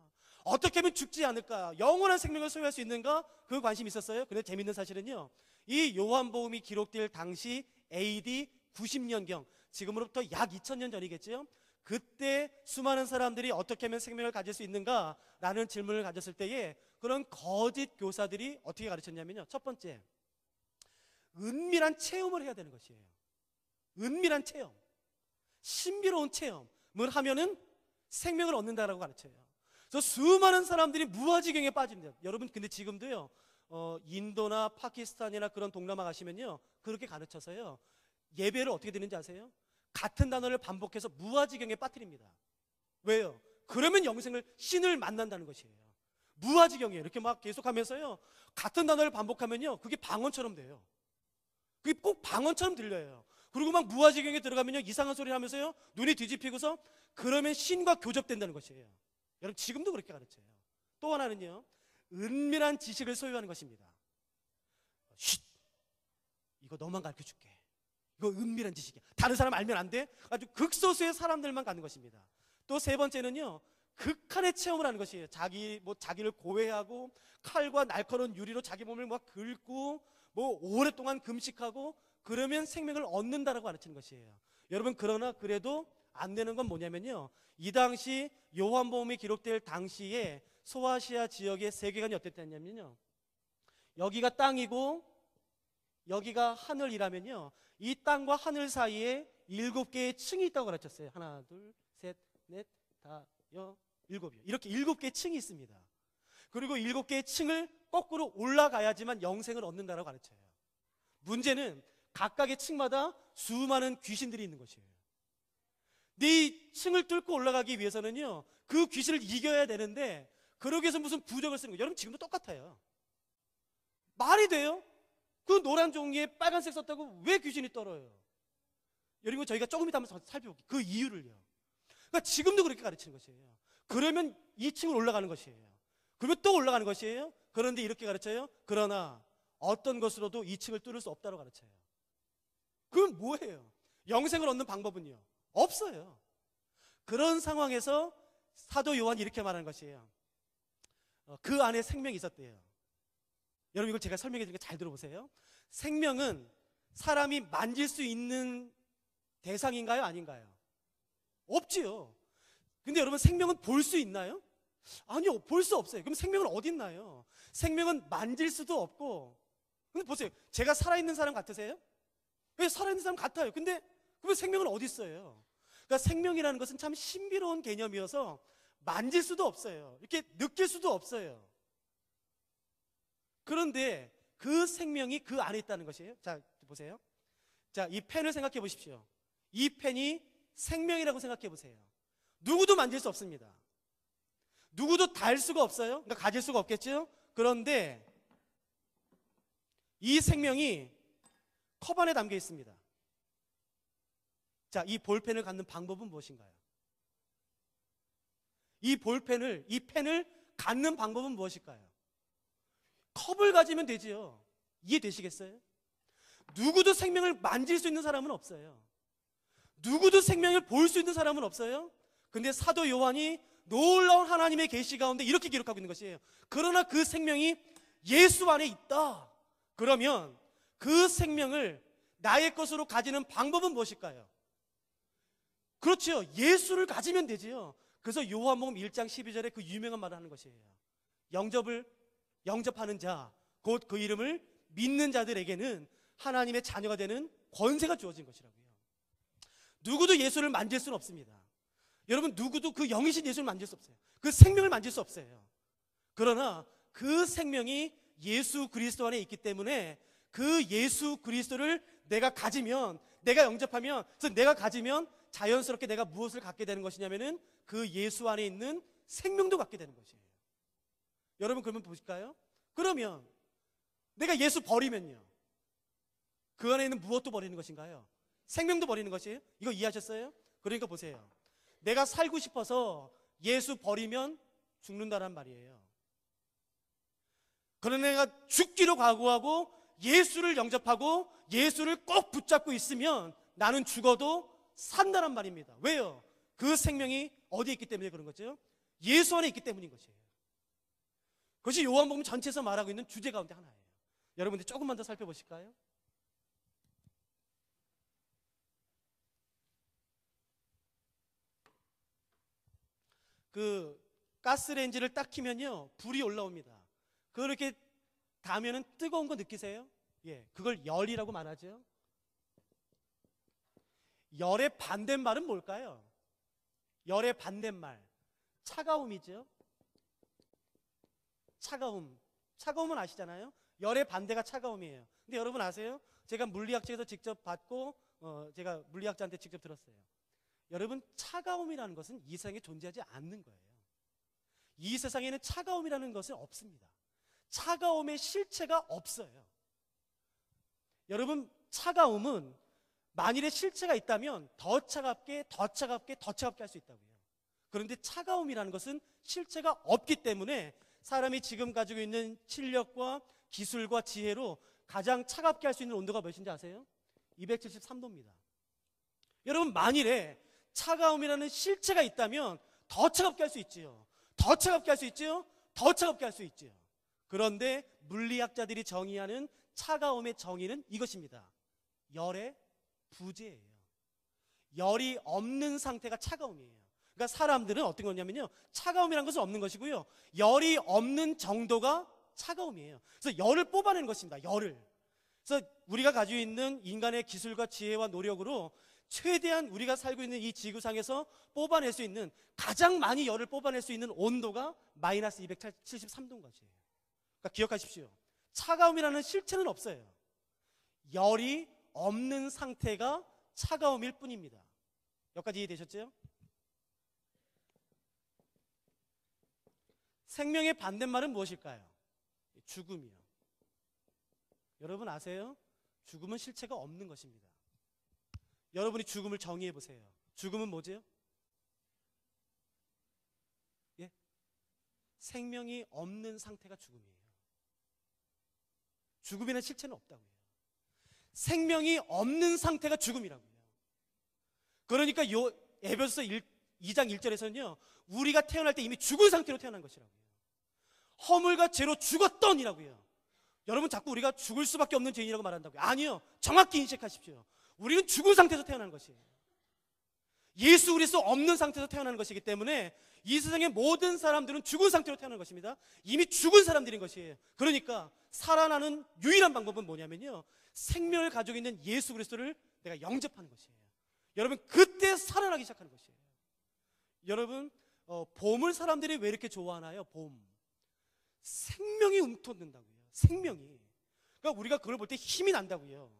어떻게 하면 죽지 않을까? 영원한 생명을 소유할 수 있는가? 그 관심이 있었어요. 근데 재밌는 사실은요, 이 요한복음이 기록될 당시 AD 90년경, 지금으로부터 약 2000년 전이겠죠. 그때 수많은 사람들이 어떻게 하면 생명을 가질 수 있는가? 라는 질문을 가졌을 때에 그런 거짓 교사들이 어떻게 가르쳤냐면요, 첫 번째, 은밀한 체험을 해야 되는 것이에요. 은밀한 체험, 신비로운 체험을 하면은 생명을 얻는다라고 가르쳐요. 그래서 수많은 사람들이 무아지경에 빠집니다. 여러분, 근데 지금도요, 인도나 파키스탄이나 그런 동남아 가시면요, 그렇게 가르쳐서요, 예배를 어떻게 드는지 아세요? 같은 단어를 반복해서 무아지경에 빠뜨립니다. 왜요? 그러면 영생을, 신을 만난다는 것이에요. 무아지경이에요. 이렇게 막 계속하면서요, 같은 단어를 반복하면요, 그게 방언처럼 돼요. 그게 꼭 방언처럼 들려요. 그리고 막 무아지경에 들어가면요, 이상한 소리를 하면서요, 눈이 뒤집히고서, 그러면 신과 교접된다는 것이에요. 여러분, 지금도 그렇게 가르쳐요. 또 하나는요, 은밀한 지식을 소유하는 것입니다. 쉿! 이거 너만 가르쳐 줄게. 이거 은밀한 지식이야. 다른 사람 알면 안 돼. 아주 극소수의 사람들만 가는 것입니다. 또 세 번째는요, 극한의 체험을 하는 것이에요. 자기를 고해하고 칼과 날카로운 유리로 자기 몸을 막 긁고 오랫동안 금식하고 그러면 생명을 얻는다라고 가르치는 것이에요. 여러분, 그러나 그래도 안 되는 건 뭐냐면요, 이 당시 요한복음이 기록될 당시에 소아시아 지역의 세계관이 어땠냐면요, 여기가 땅이고 여기가 하늘이라면요, 이 땅과 하늘 사이에 7개의 층이 있다고 가르쳤어요. 하나, 둘, 셋, 넷, 다, 여, 일곱이요. 이렇게 7개의 층이 있습니다. 그리고 7개의 층을 거꾸로 올라가야지만 영생을 얻는다라고 가르쳐요. 문제는 각각의 층마다 수많은 귀신들이 있는 것이에요. 네 층을 뚫고 올라가기 위해서는요, 그 귀신을 이겨야 되는데, 그러기 위해서 무슨 부적을 쓰는 거예요. 여러분, 지금도 똑같아요. 말이 돼요? 그 노란 종이에 빨간색 썼다고 왜 귀신이 떨어요? 여러분, 저희가 조금 이따 한번 살펴볼게요. 그 이유를요. 그러니까 지금도 그렇게 가르치는 것이에요. 그러면 2층을 올라가는 것이에요. 그러면 또 올라가는 것이에요. 그런데 이렇게 가르쳐요. 그러나 어떤 것으로도 2층을 뚫을 수 없다고 가르쳐요. 그럼 뭐예요? 영생을 얻는 방법은요, 없어요. 그런 상황에서 사도 요한이 이렇게 말하는 것이에요. 그 안에 생명이 있었대요. 여러분, 이걸 제가 설명해 드리니까 잘 들어보세요. 생명은 사람이 만질 수 있는 대상인가요? 아닌가요? 없지요. 근데 여러분, 생명은 볼 수 있나요? 아니요, 볼 수 없어요. 그럼 생명은 어디 있나요? 생명은 만질 수도 없고. 근데 보세요, 제가 살아있는 사람 같으세요? 왜 살아있는 사람 같아요? 근데 그러면 생명은 어디 있어요? 그러니까 생명이라는 것은 참 신비로운 개념이어서 만질 수도 없어요. 이렇게 느낄 수도 없어요. 그런데 그 생명이 그 안에 있다는 것이에요. 자, 보세요. 자, 이 펜을 생각해 보십시오. 이 펜이 생명이라고 생각해 보세요. 누구도 만질 수 없습니다. 누구도 달 수가 없어요. 그러니까 가질 수가 없겠죠. 그런데 이 생명이 컵 안에 담겨 있습니다. 자, 이 볼펜을 갖는 방법은 무엇인가요? 이 펜을 갖는 방법은 무엇일까요? 컵을 가지면 되지요. 이해되시겠어요? 누구도 생명을 만질 수 있는 사람은 없어요. 누구도 생명을 볼 수 있는 사람은 없어요. 근데 사도 요한이 놀라운 하나님의 계시 가운데 이렇게 기록하고 있는 것이에요. 그러나 그 생명이 예수 안에 있다. 그러면 그 생명을 나의 것으로 가지는 방법은 무엇일까요? 그렇죠. 예수를 가지면 되지요. 그래서 요한복음 1장 12절에 그 유명한 말을 하는 것이에요. 영접하는 자, 곧 그 이름을 믿는 자들에게는 하나님의 자녀가 되는 권세가 주어진 것이라고요. 누구도 예수를 만질 수는 없습니다. 여러분, 누구도 그 영이신 예수를 만질 수 없어요. 그 생명을 만질 수 없어요. 그러나 그 생명이 예수 그리스도 안에 있기 때문에 그 예수 그리스도를 내가 가지면, 내가 영접하면, 그래서 내가 가지면 자연스럽게 내가 무엇을 갖게 되는 것이냐면은 그 예수 안에 있는 생명도 갖게 되는 것이에요. 여러분, 그러면 보실까요? 그러면 내가 예수 버리면요, 그 안에 있는 무엇도 버리는 것인가요? 생명도 버리는 것이에요? 이거 이해하셨어요? 그러니까 보세요. 내가 살고 싶어서 예수 버리면 죽는다란 말이에요. 그러나 내가 죽기로 각오하고 예수를 영접하고 예수를 꼭 붙잡고 있으면 나는 죽어도 산다란 말입니다. 왜요? 그 생명이 어디에 있기 때문에 그런 거죠? 예수 안에 있기 때문인 것이에요. 그것이 요한복음 전체에서 말하고 있는 주제 가운데 하나예요. 여러분들 조금만 더 살펴보실까요? 그 가스레인지를 딱 켜면요, 불이 올라옵니다. 그렇게 닿으면 뜨거운 거 느끼세요? 예, 그걸 열이라고 말하죠. 열의 반대말은 뭘까요? 열의 반대말, 차가움이죠. 차가움은 아시잖아요. 열의 반대가 차가움이에요. 근데 여러분 아세요? 제가 물리학책에서 직접 받고 제가 물리학자한테 직접 들었어요. 여러분, 차가움이라는 것은 이 세상에 존재하지 않는 거예요. 이 세상에는 차가움이라는 것은 없습니다. 차가움의 실체가 없어요. 여러분, 차가움은 만일에 실체가 있다면 더 차갑게 할 수 있다고요. 그런데 차가움이라는 것은 실체가 없기 때문에 사람이 지금 가지고 있는 실력과 기술과 지혜로 가장 차갑게 할 수 있는 온도가 몇인지 아세요? 273도입니다. 여러분, 만일에 차가움이라는 실체가 있다면 더 차갑게 할 수 있지요. 더 차갑게 할 수 있지요. 더 차갑게 할 수 있지요. 그런데 물리학자들이 정의하는 차가움의 정의는 이것입니다. 열의 부재예요. 열이 없는 상태가 차가움이에요. 그러니까 사람들은 어떤 거냐면요, 차가움이라는 것은 없는 것이고요, 열이 없는 정도가 차가움이에요. 그래서 열을 뽑아내는 것입니다. 열을. 그래서 우리가 가지고 있는 인간의 기술과 지혜와 노력으로 최대한 우리가 살고 있는 이 지구상에서 뽑아낼 수 있는, 가장 많이 열을 뽑아낼 수 있는 온도가 마이너스 273도인 것이에요. 그러니까 기억하십시오. 차가움이라는 실체는 없어요. 열이 없는 상태가 차가움일 뿐입니다. 여기까지 이해되셨죠? 생명의 반대말은 무엇일까요? 죽음이요. 여러분 아세요? 죽음은 실체가 없는 것입니다. 여러분이 죽음을 정의해 보세요. 죽음은 뭐죠? 예? 생명이 없는 상태가 죽음이에요. 죽음이라는 실체는 없다고요. 생명이 없는 상태가 죽음이라고요. 그러니까 에베소서 2장 1절에서는요, 우리가 태어날 때 이미 죽은 상태로 태어난 것이라고요. 허물과 죄로 죽었던이라고요. 여러분, 자꾸 우리가 죽을 수밖에 없는 죄인이라고 말한다고요. 아니요, 정확히 인식하십시오. 우리는 죽은 상태에서 태어난 것이에요. 예수 그리스도 없는 상태에서 태어나는 것이기 때문에 이 세상의 모든 사람들은 죽은 상태로 태어난 것입니다. 이미 죽은 사람들인 것이에요. 그러니까 살아나는 유일한 방법은 뭐냐면요, 생명을 가지고 있는 예수 그리스도를 내가 영접하는 것이에요. 여러분, 그때 살아나기 시작하는 것이에요. 여러분, 봄을 사람들이 왜 이렇게 좋아하나요? 봄. 생명이 움터든다고요. 생명이. 그러니까 우리가 그걸 볼 때 힘이 난다고요.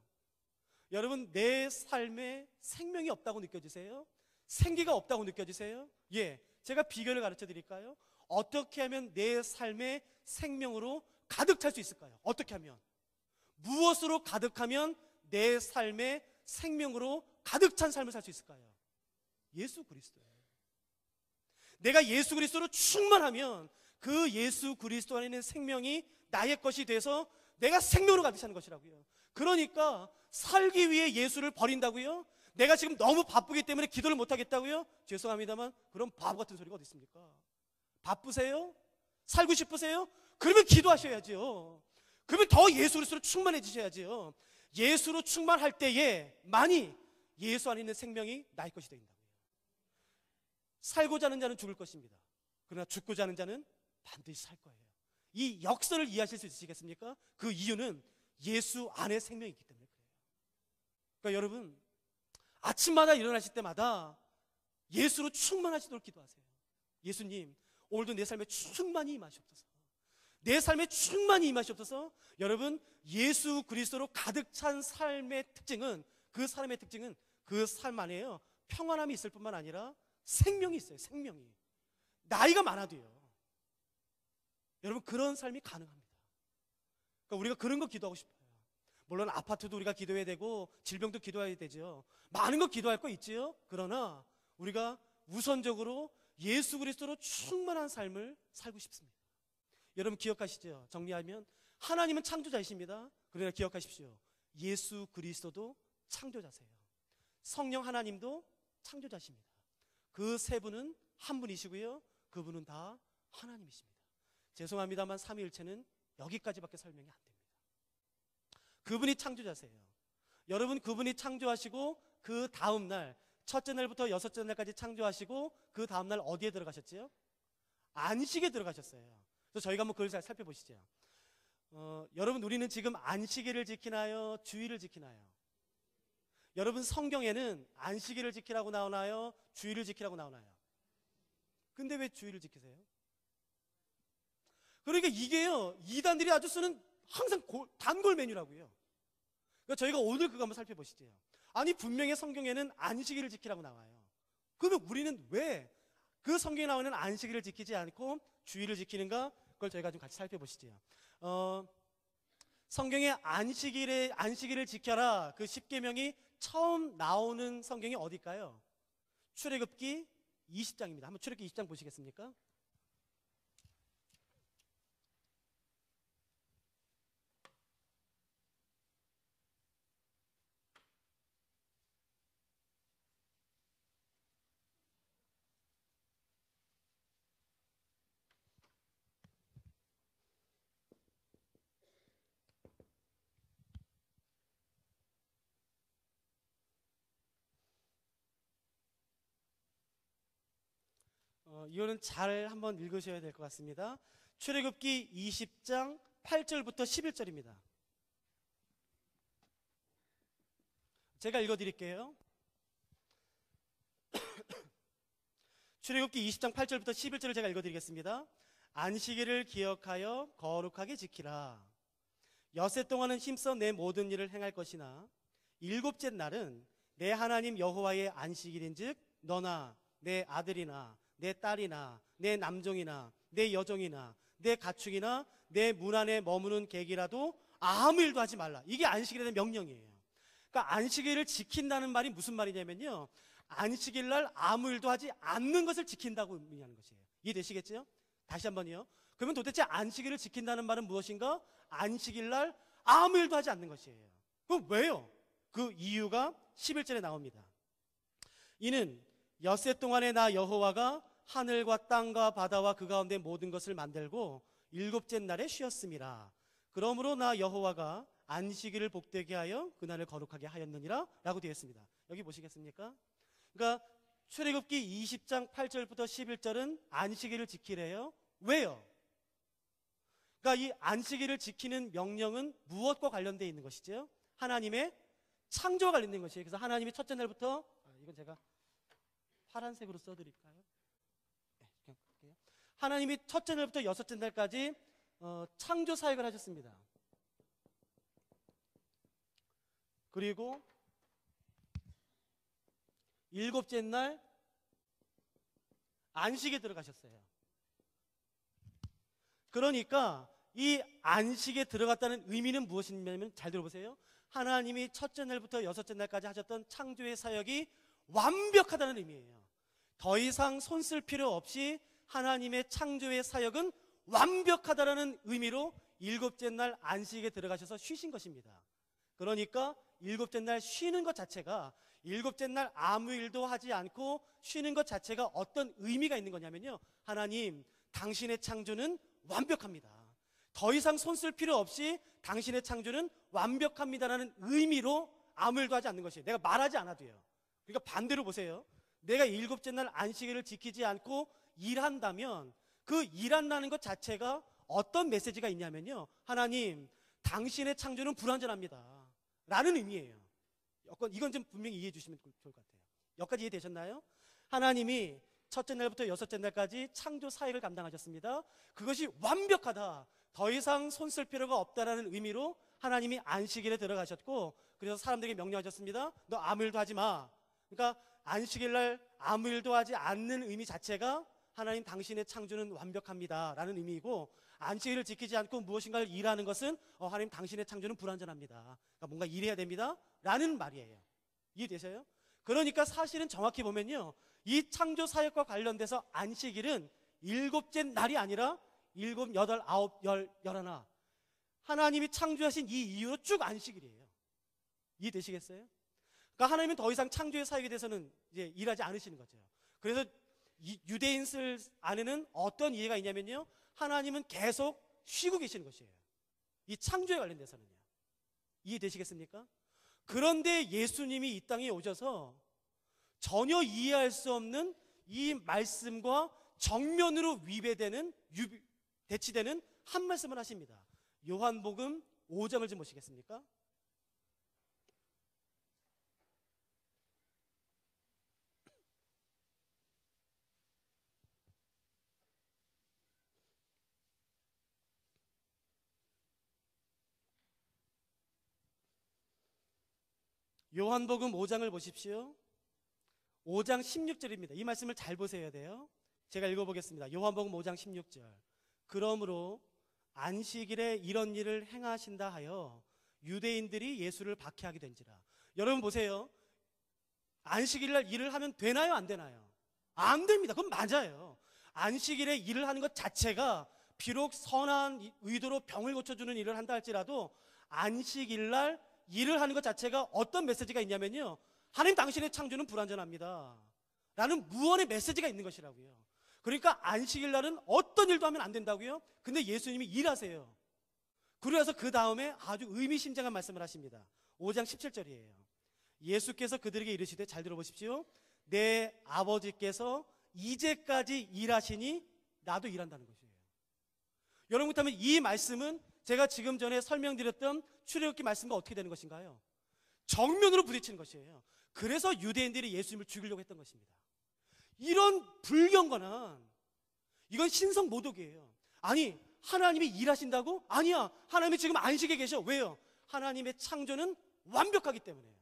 여러분, 내 삶에 생명이 없다고 느껴지세요? 생기가 없다고 느껴지세요? 예, 제가 비결을 가르쳐 드릴까요? 어떻게 하면 내 삶에 생명으로 가득 찰 수 있을까요? 어떻게 하면? 무엇으로 가득하면 내 삶에 생명으로 가득 찬 삶을 살 수 있을까요? 예수 그리스도예요. 내가 예수 그리스도로 충만하면 그 예수 그리스도 안에 있는 생명이 나의 것이 돼서 내가 생명으로 가득 차는 것이라고요. 그러니까 살기 위해 예수를 버린다고요? 내가 지금 너무 바쁘기 때문에 기도를 못하겠다고요? 죄송합니다만 그런 바보 같은 소리가 어디 있습니까? 바쁘세요? 살고 싶으세요? 그러면 기도하셔야죠. 그러면 더 예수 그리스도로 충만해지셔야죠. 예수로 충만할 때에 많이 예수 안에 있는 생명이 나의 것이 된다고요. 살고자 하는 자는 죽을 것입니다. 그러나 죽고자 하는 자는 반드시 살 거예요. 이 역설을 이해하실 수 있으시겠습니까? 그 이유는 예수 안에 생명이 있기 때문에 그래요. 그러니까 여러분, 아침마다 일어나실 때마다 예수로 충만하시도록 기도하세요. 예수님, 오늘도 내 삶에 충만히 임하시옵소서. 내 삶에 충만히 임하시옵소서. 여러분, 예수 그리스도로 가득 찬 삶의 특징은, 그 사람의 특징은 그 삶 안에요, 평안함이 있을 뿐만 아니라 생명이 있어요. 생명이. 나이가 많아도요. 여러분, 그런 삶이 가능합니다. 그러니까 우리가 그런 거 기도하고 싶어요. 물론 아파트도 우리가 기도해야 되고 질병도 기도해야 되죠. 많은 거 기도할 거 있지요. 그러나 우리가 우선적으로 예수 그리스도로 충만한 삶을 살고 싶습니다. 여러분 기억하시죠? 정리하면 하나님은 창조자이십니다. 그러나 기억하십시오. 예수 그리스도도 창조자세요. 성령 하나님도 창조자십니다. 그 세 분은 한 분이시고요. 그분은 다 하나님이십니다. 죄송합니다만 삼위일체는 여기까지밖에 설명이 안 됩니다. 그분이 창조자세요. 여러분, 그분이 창조하시고 그 다음 날, 첫째 날부터 여섯째 날까지 창조하시고 그 다음 날 어디에 들어가셨지요? 안식에 들어가셨어요. 그래서 저희가 한번 그걸 잘 살펴보시죠. 여러분, 우리는 지금 안식일을 지키나요? 주일을 지키나요? 여러분, 성경에는 안식일을 지키라고 나오나요? 주일을 지키라고 나오나요? 근데 왜 주일을 지키세요? 그러니까 이게요, 이단들이 아주 쓰는 항상 단골 메뉴라고요. 그러니까 저희가 오늘 그거 한번 살펴보시죠. 아니, 분명히 성경에는 안식일을 지키라고 나와요. 그러면 우리는 왜 그 성경에 나오는 안식일을 지키지 않고 주일을 지키는가? 그걸 저희가 좀 같이 살펴보시죠. 성경에 안식일을 지켜라, 그 10계명이 처음 나오는 성경이 어딜까요? 출애굽기 20장입니다. 한번 출애굽기 20장 보시겠습니까? 이거는 잘 한번 읽으셔야 될 것 같습니다. 출애굽기 20장 8절부터 11절입니다. 제가 읽어드릴게요. 출애굽기 20장 8절부터 11절을 제가 읽어드리겠습니다. 안식일을 기억하여 거룩하게 지키라. 엿새 동안은 힘써 내 모든 일을 행할 것이나 일곱째 날은 내 하나님 여호와의 안식일인즉 너나 내 아들이나 내 딸이나 내 남종이나 내 여종이나 내 가축이나 내 문 안에 머무는 객이라도 아무 일도 하지 말라. 이게 안식일에 대한 명령이에요. 그러니까 안식일을 지킨다는 말이 무슨 말이냐면요, 안식일 날 아무 일도 하지 않는 것을 지킨다고 의미하는 것이에요. 이해되시겠죠? 다시 한번요. 그러면 도대체 안식일을 지킨다는 말은 무엇인가? 안식일 날 아무 일도 하지 않는 것이에요. 그럼 왜요? 그 이유가 11절에 나옵니다. 이는 엿새 동안에 나 여호와가 하늘과 땅과 바다와 그 가운데 모든 것을 만들고 일곱째 날에 쉬었음이라. 그러므로 나 여호와가 안식일을 복되게 하여 그날을 거룩하게 하였느니라 라고 되어 있습니다. 여기 보시겠습니까? 그러니까 출애굽기 20장 8절부터 11절은 안식일을 지키래요. 왜요? 그러니까 이 안식일을 지키는 명령은 무엇과 관련되어 있는 것이죠? 하나님의 창조와 관련된 것이에요. 그래서 하나님이 첫째 날부터, 이건 제가 파란색으로 써드릴까요? 네, 그냥 볼게요. 하나님이 첫째 날부터 여섯째 날까지 창조 사역을 하셨습니다. 그리고 일곱째 날 안식에 들어가셨어요. 그러니까 이 안식에 들어갔다는 의미는 무엇이냐면, 잘 들어보세요. 하나님이 첫째 날부터 여섯째 날까지 하셨던 창조의 사역이 완벽하다는 의미예요. 더 이상 손 쓸 필요 없이 하나님의 창조의 사역은 완벽하다는 의미로 일곱째 날 안식에 들어가셔서 쉬신 것입니다. 그러니까 일곱째 날 쉬는 것 자체가 일곱째 날 아무 일도 하지 않고 쉬는 것 자체가 어떤 의미가 있는 거냐면요, 하나님 당신의 창조는 완벽합니다. 더 이상 손 쓸 필요 없이 당신의 창조는 완벽합니다라는 의미로 아무 일도 하지 않는 것이에요. 내가 말하지 않아도요. 그러니까 반대로 보세요. 내가 일곱째 날 안식일을 지키지 않고 일한다면 그 일한다는 것 자체가 어떤 메시지가 있냐면요, 하나님 당신의 창조는 불완전합니다 라는 의미예요. 이건 좀 분명히 이해해 주시면 좋을 것 같아요. 여기까지 이해되셨나요? 하나님이 첫째 날부터 여섯째 날까지 창조 사역을 감당하셨습니다. 그것이 완벽하다, 더 이상 손 쓸 필요가 없다라는 의미로 하나님이 안식일에 들어가셨고, 그래서 사람들에게 명령하셨습니다. 너 아무 일도 하지 마. 그러니까 안식일 날 아무 일도 하지 않는 의미 자체가 하나님 당신의 창조는 완벽합니다 라는 의미이고, 안식일을 지키지 않고 무엇인가를 일하는 것은 하나님 당신의 창조는 불완전합니다, 그러니까 뭔가 일해야 됩니다 라는 말이에요. 이해되세요? 그러니까 사실은 정확히 보면요, 이 창조 사역과 관련돼서 안식일은 일곱째 날이 아니라 일곱, 여덟, 아홉, 열, 열하나, 하나님이 창조하신 이 이유로 쭉 안식일이에요. 이해되시겠어요? 그러니까 하나님은 더 이상 창조의 사역에 대해서는 이제 일하지 않으시는 거죠. 그래서 유대인들 안에는 어떤 이해가 있냐면요, 하나님은 계속 쉬고 계시는 것이에요. 이 창조에 관련돼서는요. 이해되시겠습니까? 그런데 예수님이 이 땅에 오셔서 전혀 이해할 수 없는 이 말씀과 정면으로 대치되는 한 말씀을 하십니다. 요한복음 5장을 좀 보시겠습니까? 요한복음 5장을 보십시오. 5장 16절입니다. 이 말씀을 잘 보셔야 돼요. 제가 읽어보겠습니다. 요한복음 5장 16절. 그러므로 안식일에 이런 일을 행하신다 하여 유대인들이 예수를 박해하게 된지라. 여러분 보세요. 안식일날 일을 하면 되나요, 안 되나요? 안 됩니다. 그건 맞아요. 안식일에 일을 하는 것 자체가 비록 선한 의도로 병을 고쳐주는 일을 한다 할지라도 안식일날 일을 하는 것 자체가 어떤 메시지가 있냐면요, 하나님 당신의 창조는 불완전합니다 라는 무언의 메시지가 있는 것이라고요. 그러니까 안식일날은 어떤 일도 하면 안 된다고요. 근데 예수님이 일하세요. 그래서 그 다음에 아주 의미심장한 말씀을 하십니다. 5장 17절이에요. 예수께서 그들에게 이르시되, 잘 들어보십시오, 내 아버지께서 이제까지 일하시니 나도 일한다는 것이에요. 여러분, 그렇다면 이 말씀은 제가 지금 전에 설명드렸던 출애굽기 말씀과 어떻게 되는 것인가요? 정면으로 부딪히는 것이에요. 그래서 유대인들이 예수님을 죽이려고 했던 것입니다. 이런 불경건한, 이건 신성모독이에요. 아니, 하나님이 일하신다고? 아니야, 하나님이 지금 안식에 계셔. 왜요? 하나님의 창조는 완벽하기 때문에요.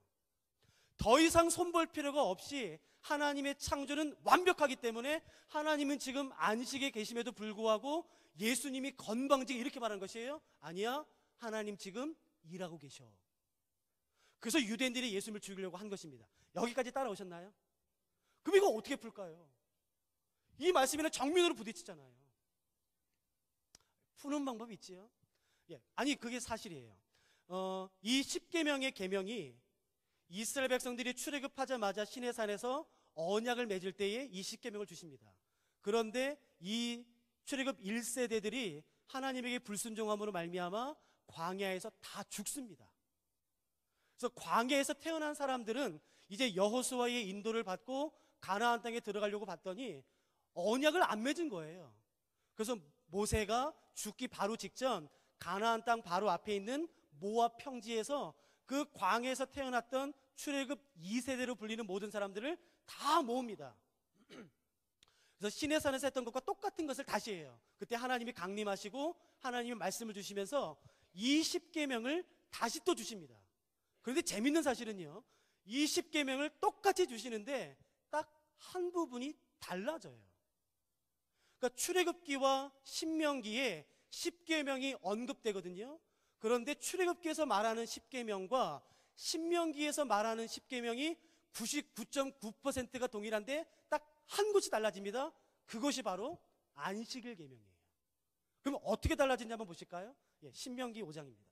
더 이상 손볼 필요가 없이 하나님의 창조는 완벽하기 때문에 하나님은 지금 안식에 계심에도 불구하고 예수님이 건방지게 이렇게 말하는 것이에요. 아니야, 하나님 지금 일하고 계셔. 그래서 유대인들이 예수님을 죽이려고 한 것입니다. 여기까지 따라오셨나요? 그럼 이거 어떻게 풀까요? 이 말씀에는 정면으로 부딪히잖아요. 푸는 방법이 있지요. 아니, 그게 사실이에요. 이 10계명의 계명이 이스라엘 백성들이 출애굽하자마자 시내산에서 언약을 맺을 때에 이 10계명을 주십니다. 그런데 이 출애굽 1세대들이 하나님에게 불순종함으로 말미암아 광야에서 다 죽습니다. 그래서 광야에서 태어난 사람들은 이제 여호수아의 인도를 받고 가나안 땅에 들어가려고 봤더니 언약을 안 맺은 거예요. 그래서 모세가 죽기 바로 직전 가나안 땅 바로 앞에 있는 모압 평지에서 그 광야에서 태어났던 출애굽 2세대로 불리는 모든 사람들을 다 모읍니다. 그래서 시내산에서 했던 것과 똑같은 것을 다시 해요. 그때 하나님이 강림하시고 하나님이 말씀을 주시면서 이 10계명을 다시 또 주십니다. 그런데 재밌는 사실은요, 이 10계명을 똑같이 주시는데 딱 한 부분이 달라져요. 그러니까 출애굽기와 신명기에 10계명이 언급되거든요. 그런데 출애굽기에서 말하는 10계명과 신명기에서 말하는 10계명이 99.9%가 동일한데 딱 한 곳이 달라집니다. 그것이 바로 안식일 계명이에요. 그럼 어떻게 달라진지 한번 보실까요? 신명기 5장입니다.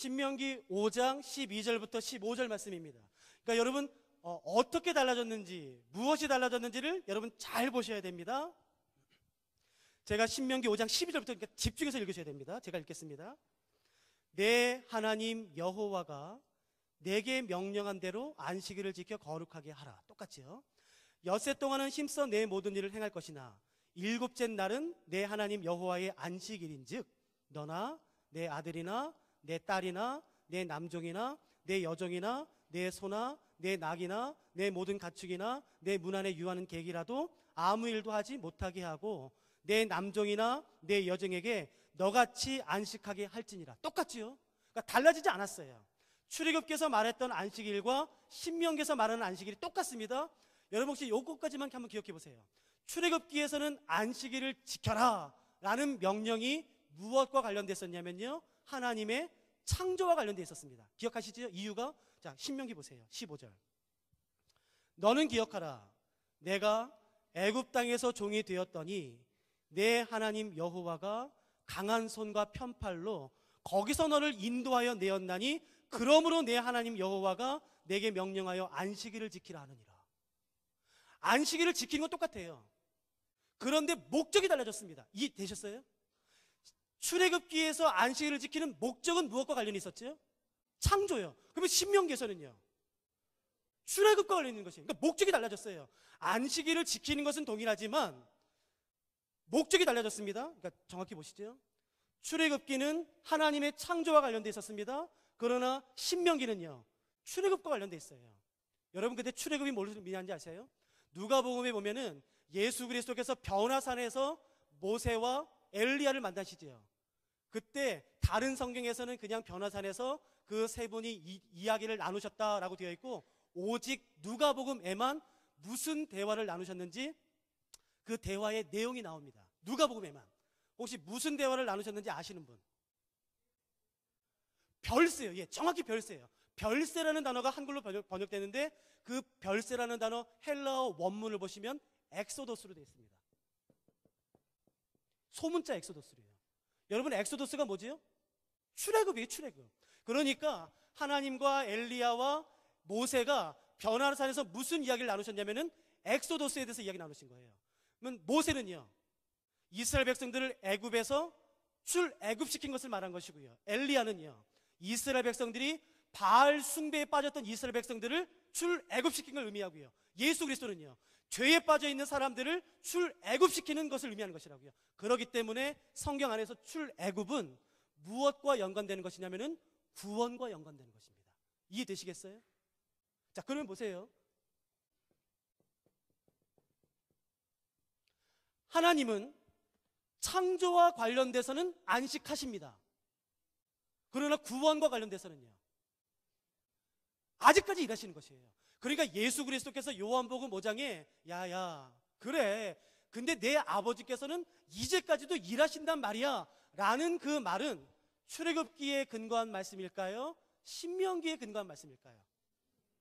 신명기 5장 12절부터 15절 말씀입니다. 그러니까 여러분 어떻게 달라졌는지, 무엇이 달라졌는지를 여러분 잘 보셔야 됩니다. 제가 신명기 5장 12절부터 그러니까 집중해서 읽으셔야 됩니다. 제가 읽겠습니다. 내 하나님 여호와가 내게 명령한 대로 안식일을 지켜 거룩하게 하라. 똑같이요. 엿새 동안은 힘써 내 모든 일을 행할 것이나 일곱째 날은 내 하나님 여호와의 안식일인즉 너나 내 아들이나 내 딸이나 내 남종이나 내 여종이나 내 소나 내 낙이나 내 모든 가축이나 내 문 안에 유하는 객이라도 아무 일도 하지 못하게 하고 내 남종이나 내 여종에게 너같이 안식하게 할지니라. 똑같지요. 그러니까 달라지지 않았어요. 출애굽기에서 말했던 안식일과 신명기에서 말하는 안식일이 똑같습니다. 여러분 혹시 요것까지만 한번 기억해 보세요. 출애굽기에서는 안식일을 지켜라 라는 명령이 무엇과 관련됐었냐면요, 하나님의 창조와 관련되어 있었습니다. 기억하시죠? 이유가, 자 신명기 보세요. 15절. 너는 기억하라. 내가 애굽 땅에서 종이 되었더니 내 하나님 여호와가 강한 손과 편팔로 거기서 너를 인도하여 내었나니 그러므로 내 하나님 여호와가 내게 명령하여 안식일을 지키라 하느니라. 안식일을 지키는 건 똑같아요. 그런데 목적이 달라졌습니다. 이해되셨어요? 출애굽기에서 안식일을 지키는 목적은 무엇과 관련이 있었죠? 창조요. 그러면 신명기에서는요? 출애굽과 관련 있는 것이에요. 그러니까 목적이 달라졌어요. 안식일을 지키는 것은 동일하지만 목적이 달라졌습니다. 그러니까 정확히 보시죠. 출애굽기는 하나님의 창조와 관련되어 있었습니다. 그러나 신명기는요, 출애굽과 관련되어 있어요. 여러분 그때 출애굽이 뭘 의미하는지 아세요? 누가복음에 보면은 예수 그리스도께서 변화산에서 모세와 엘리야를 만나시지요. 그때 다른 성경에서는 그냥 변화산에서 그 세 분이 이야기를 나누셨다라고 되어 있고, 오직 누가복음에만 무슨 대화를 나누셨는지 그 대화의 내용이 나옵니다. 누가복음에만. 혹시 무슨 대화를 나누셨는지 아시는 분? 별세요. 예, 정확히 별세예요. 별세라는 단어가 한글로 번역되는데 그 별세라는 단어 헬라어 원문을 보시면 엑소더스로 되어 있습니다. 소문자 엑소더스예요. 여러분 엑소더스가 뭐지요? 출애굽이에요. 출애굽. 그러니까 하나님과 엘리야와 모세가 변화산에서 무슨 이야기를 나누셨냐면은 엑소더스에 대해서 이야기 나누신 거예요. 그러면 모세는요, 이스라엘 백성들을 애굽에서 출애굽시킨 것을 말한 것이고요, 엘리야는요, 이스라엘 백성들이 바알 숭배에 빠졌던 이스라엘 백성들을 출애굽시킨 걸 의미하고요, 예수 그리스도는요, 죄에 빠져 있는 사람들을 출애굽시키는 것을 의미하는 것이라고요. 그렇기 때문에 성경 안에서 출애굽은 무엇과 연관되는 것이냐면은 구원과 연관되는 것입니다. 이해되시겠어요? 자, 그러면 보세요. 하나님은 창조와 관련돼서는 안식하십니다. 그러나 구원과 관련돼서는요, 아직까지 일하시는 것이에요. 그러니까 예수 그리스도께서 요한복음 5장에 야야 그래 근데 내 아버지께서는 이제까지도 일하신단 말이야 라는 그 말은 출애굽기에 근거한 말씀일까요? 신명기에 근거한 말씀일까요?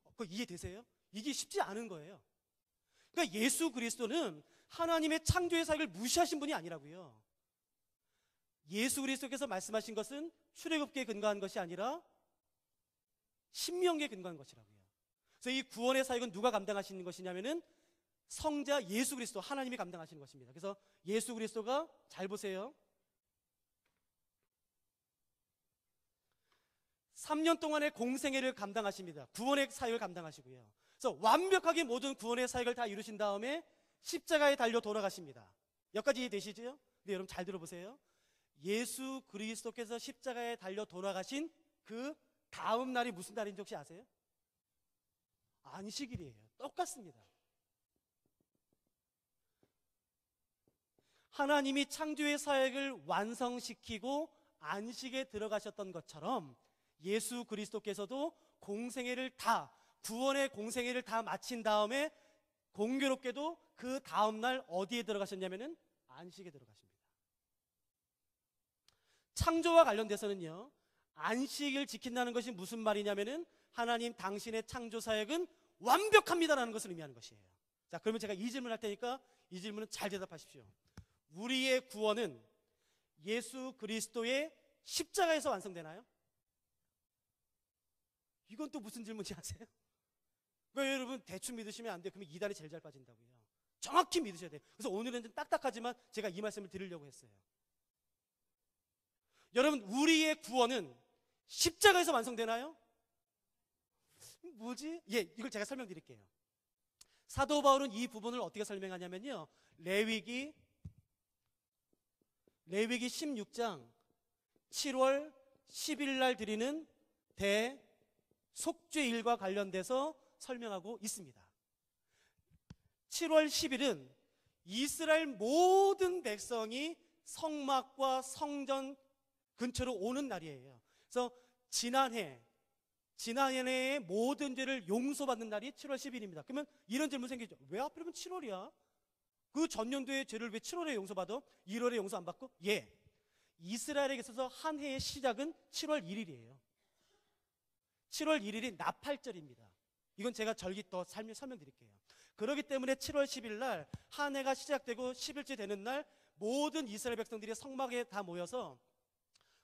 그거 이해되세요? 이게 쉽지 않은 거예요. 그러니까 예수 그리스도는 하나님의 창조의 사역을 무시하신 분이 아니라고요. 예수 그리스도께서 말씀하신 것은 출애굽기에 근거한 것이 아니라 신명기에 근거한 것이라고요. 그래서 이 구원의 사역은 누가 감당하시는 것이냐면은 성자 예수 그리스도, 하나님이 감당하시는 것입니다. 그래서 예수 그리스도가, 잘 보세요, 3년 동안의 공생애를 감당하십니다. 구원의 사역을 감당하시고요. 그래서 완벽하게 모든 구원의 사역을 다 이루신 다음에 십자가에 달려 돌아가십니다. 여기까지 이해되시죠? 근데 여러분 잘 들어보세요. 예수 그리스도께서 십자가에 달려 돌아가신 그 다음 날이 무슨 날인지 혹시 아세요? 안식일이에요. 똑같습니다. 하나님이 창조의 사역을 완성시키고 안식에 들어가셨던 것처럼 예수 그리스도께서도 공생애를 다, 구원의 공생애를 다 마친 다음에 공교롭게도 그 다음날 어디에 들어가셨냐면은 안식에 들어가십니다. 창조와 관련돼서는요, 안식을 지킨다는 것이 무슨 말이냐면은 하나님 당신의 창조 사역은 완벽합니다라는 것을 의미하는 것이에요. 자, 그러면 제가 이 질문 할 테니까 이 질문은 잘 대답하십시오. 우리의 구원은 예수 그리스도의 십자가에서 완성되나요? 이건 또 무슨 질문인지 아세요? 그러니까 여러분 대충 믿으시면 안 돼요. 그러면 이단이 제일 잘 빠진다고요. 정확히 믿으셔야 돼요. 그래서 오늘은 좀 딱딱하지만 제가 이 말씀을 드리려고 했어요. 여러분, 우리의 구원은 십자가에서 완성되나요? 뭐지? 예, 이걸 제가 설명드릴게요. 사도 바울은 이 부분을 어떻게 설명하냐면요, 레위기 16장 7월 10일 날 드리는 대속죄일과 관련돼서 설명하고 있습니다. 7월 10일은 이스라엘 모든 백성이 성막과 성전 근처로 오는 날이에요. 그래서 지난해의 모든 죄를 용서받는 날이 7월 10일입니다. 그러면 이런 질문 생기죠. 왜 하필이면 7월이야? 그 전년도의 죄를 왜 7월에 용서받아? 1월에 용서 안 받고? 예. 이스라엘에게 있어서 한 해의 시작은 7월 1일이에요. 7월 1일이 나팔절입니다. 이건 제가 절기 더 설명드릴게요. 그렇기 때문에 7월 10일 날 한 해가 시작되고 10일째 되는 날 모든 이스라엘 백성들이 성막에 다 모여서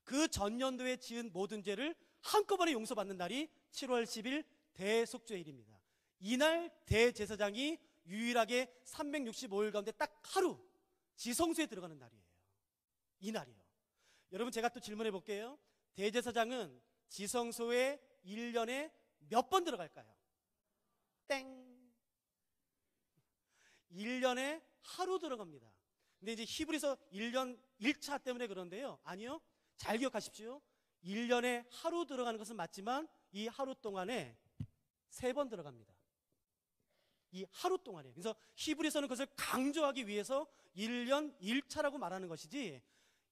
그 전년도에 지은 모든 죄를 한꺼번에 용서받는 날이 7월 10일 대속죄일입니다. 이날 대제사장이 유일하게 365일 가운데 딱 하루 지성소에 들어가는 날이에요. 이 날이요. 여러분, 제가 또 질문해 볼게요. 대제사장은 지성소에 1년에 몇 번 들어갈까요? 땡. 1년에 하루 들어갑니다. 근데 이제 히브리서 1년 1차 때문에 그런데요. 아니요. 잘 기억하십시오. 1년에 하루 들어가는 것은 맞지만 이 하루 동안에 3번 들어갑니다. 이 하루 동안에. 그래서 히브리서는 그것을 강조하기 위해서 1년 1차라고 말하는 것이지,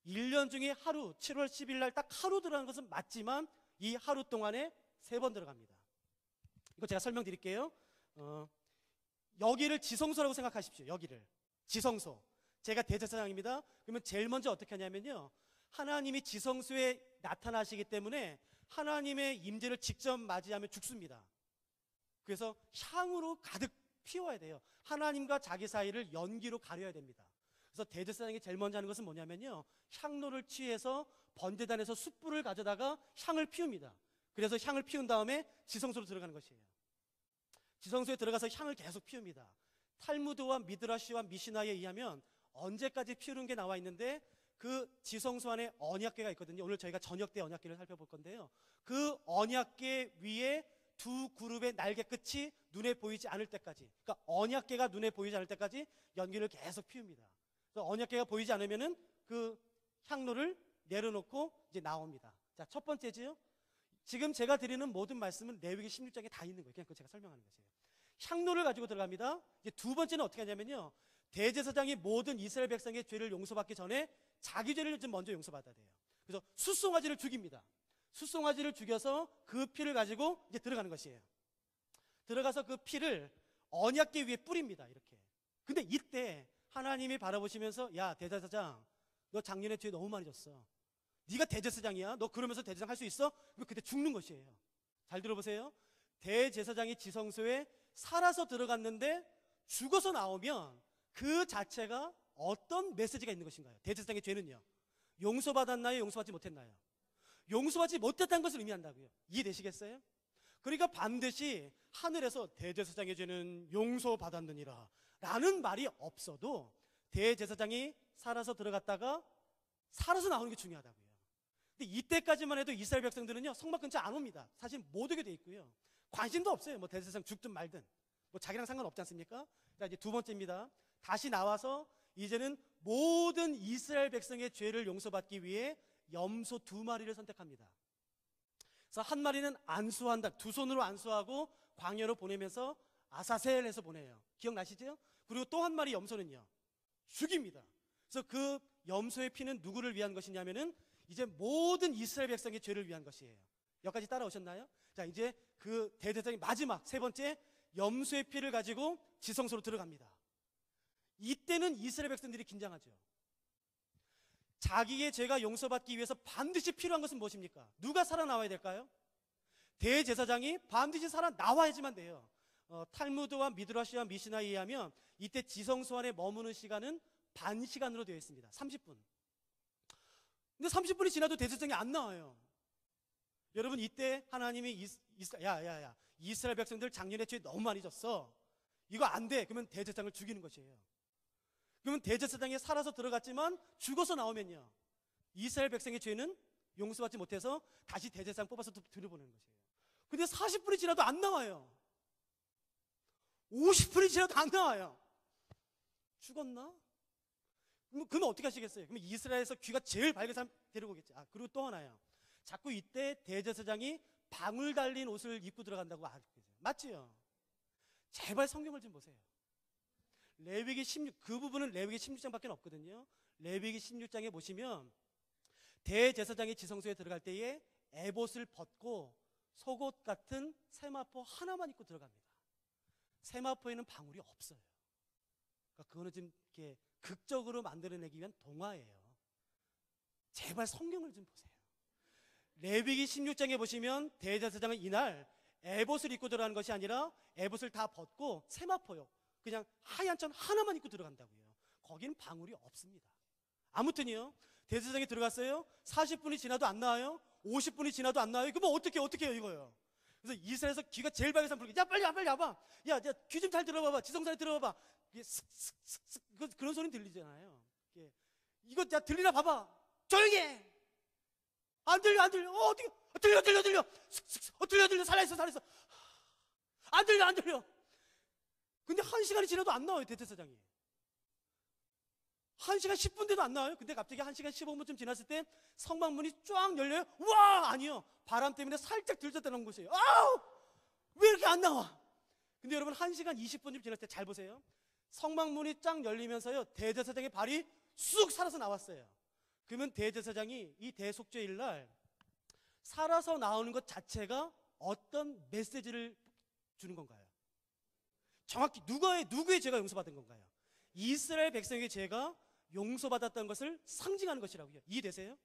1년 중에 하루, 7월 10일 날 딱 하루 들어가는 것은 맞지만 이 하루 동안에 3번 들어갑니다. 이거 제가 설명드릴게요. 여기를 지성소라고 생각하십시오. 여기를 지성소. 제가 대제사장입니다. 그러면 제일 먼저 어떻게 하냐면요, 하나님이 지성소에 나타나시기 때문에 하나님의 임재를 직접 맞이하면 죽습니다. 그래서 향으로 가득 피워야 돼요. 하나님과 자기 사이를 연기로 가려야 됩니다. 그래서 대제사장이 제일 먼저 하는 것은 뭐냐면요, 향로를 취해서 번제단에서 숯불을 가져다가 향을 피웁니다. 그래서 향을 피운 다음에 지성소로 들어가는 것이에요. 지성소에 들어가서 향을 계속 피웁니다. 탈무드와 미드라시와 미시나에 의하면 언제까지 피우는 게 나와 있는데, 그 지성소 안에 언약궤가 있거든요. 오늘 저희가 저녁 때 언약궤를 살펴볼 건데요, 그 언약궤 위에 두 그룹의 날개 끝이 눈에 보이지 않을 때까지, 그러니까 언약궤가 눈에 보이지 않을 때까지 연기를 계속 피웁니다. 그래서 언약궤가 보이지 않으면은 그 향로를 내려놓고 이제 나옵니다. 자, 첫 번째지요. 지금 제가 드리는 모든 말씀은 레위기 16장에 다 있는 거예요. 그냥 그거 제가 설명하는 것이에요. 향로를 가지고 들어갑니다. 이제 두 번째는 어떻게 하냐면요, 대제사장이 모든 이스라엘 백성의 죄를 용서받기 전에 자기 죄를 좀 먼저 용서받아야 돼요. 그래서 숫송아지를 죽입니다. 숫송아지를 죽여서 그 피를 가지고 이제 들어가는 것이에요. 들어가서 그 피를 언약궤 위에 뿌립니다. 이렇게. 근데 이때 하나님이 바라보시면서, 야, 대제사장, 너 작년에 죄 너무 많이 졌어. 네가 대제사장이야. 너 그러면서 대제사장 할 수 있어? 그럼 그때 죽는 것이에요. 잘 들어보세요. 대제사장이 지성소에 살아서 들어갔는데 죽어서 나오면 그 자체가 어떤 메시지가 있는 것인가요? 대제사장의 죄는요, 용서받았나요? 용서받지 못했나요? 용서받지 못했다는 것을 의미한다고요. 이해되시겠어요? 그러니까 반드시 하늘에서 대제사장의 죄는 용서받았느니라 라는 말이 없어도 대제사장이 살아서 들어갔다가 살아서 나오는 게 중요하다고요. 근데 이때까지만 해도 이스라엘 백성들은요, 성막 근처 안 옵니다. 사실 못 오게 돼 있고요. 관심도 없어요. 뭐 대제사장 죽든 말든 뭐 자기랑 상관없지 않습니까? 자, 이제 두 번째입니다. 다시 나와서 이제는 모든 이스라엘 백성의 죄를 용서받기 위해 염소 2마리를 선택합니다. 그래서 한 마리는 안수한다. 두 손으로 안수하고 광야로 보내면서 아사셀 해서 보내요. 기억나시죠? 그리고 또 한 마리 염소는요, 죽입니다. 그래서 그 염소의 피는 누구를 위한 것이냐면은 이제 모든 이스라엘 백성의 죄를 위한 것이에요. 여기까지 따라오셨나요? 자, 이제 그 대제사장이 마지막 세 번째 염소의 피를 가지고 지성소로 들어갑니다. 이때는 이스라엘 백성들이 긴장하죠. 자기의 죄가 용서받기 위해서 반드시 필요한 것은 무엇입니까? 누가 살아나와야 될까요? 대제사장이 반드시 살아나와야지만 돼요. 탈무드와 미드라시와 미시나에 의하면 이때 지성소 안에 머무는 시간은 반 시간으로 되어 있습니다. 30분. 근데 30분이 지나도 대제사장이 안 나와요. 여러분 이때 하나님이 야야야 이스라엘 백성들 작년에 죄 너무 많이 졌어. 이거 안 돼. 그러면 대제사장을 죽이는 것이에요. 그러면 대제사장이 살아서 들어갔지만 죽어서 나오면요, 이스라엘 백성의 죄는 용서받지 못해서 다시 대제사장 뽑아서 들여보내는 것이에요. 근데 40분이 지나도 안 나와요. 50분이 지나도 안 나와요. 죽었나? 그러면 어떻게 하시겠어요? 그러면 이스라엘에서 귀가 제일 밝은 사람 데리고 오겠지. 그리고 또 하나요. 자꾸 이때 대제사장이 방울 달린 옷을 입고 들어간다고 맞지요? 제발 성경을 좀 보세요. 레위기 16, 그 부분은 레위기 16장밖에 없거든요. 레위기 16장에 보시면 대제사장이 지성소에 들어갈 때에 에봇을 벗고 속옷 같은 세마포 하나만 입고 들어갑니다. 세마포에는 방울이 없어요. 그러니까 그거는 지금 이렇게 극적으로 만들어내기 위한 동화예요. 제발 성경을 좀 보세요. 레위기 16장에 보시면 대제사장은 이날 에봇을 입고 들어가는 것이 아니라 에봇을 다 벗고 세마포요, 그냥 하얀 천 하나만 입고 들어간다고요. 거기는 방울이 없습니다. 아무튼요, 대제사장이 들어갔어요. 40분이 지나도 안 나와요. 50분이 지나도 안 나와요. 그럼 어떻게 해요 이거요. 그래서 이스라엘에서 귀가 제일 밝은 사람 부르게, 야 빨리 와봐. 야 귀 좀 잘 들어봐봐. 지성소에 들어봐봐. 이게 슥슥슥슥 그런 소리 들리잖아요. 이거 야 들리나 봐봐. 조용히 해. 안 들려. 어떻게 들려. 슥슥 들려. 살아있어. 안 들려. 근데 1시간이 지나도 안 나와요, 대제사장이. 1시간 10분 돼도 안 나와요. 근데 갑자기 1시간 15분쯤 지났을 때 성막문이 쫙 열려요. 와! 아니요. 바람 때문에 살짝 들쳤다는 것이에요. 아우! 왜 이렇게 안 나와? 근데 여러분 1시간 20분쯤 지났을 때 잘 보세요. 성막문이 쫙 열리면서요, 대제사장의 발이 쑥 살아서 나왔어요. 그러면 대제사장이 이 대속죄일 날 살아서 나오는 것 자체가 어떤 메시지를 주는 건가요? 정확히 누구의 죄가 용서받은 건가요? 이스라엘 백성의 죄가 용서받았다는 것을 상징하는 것이라고요. 이해되세요?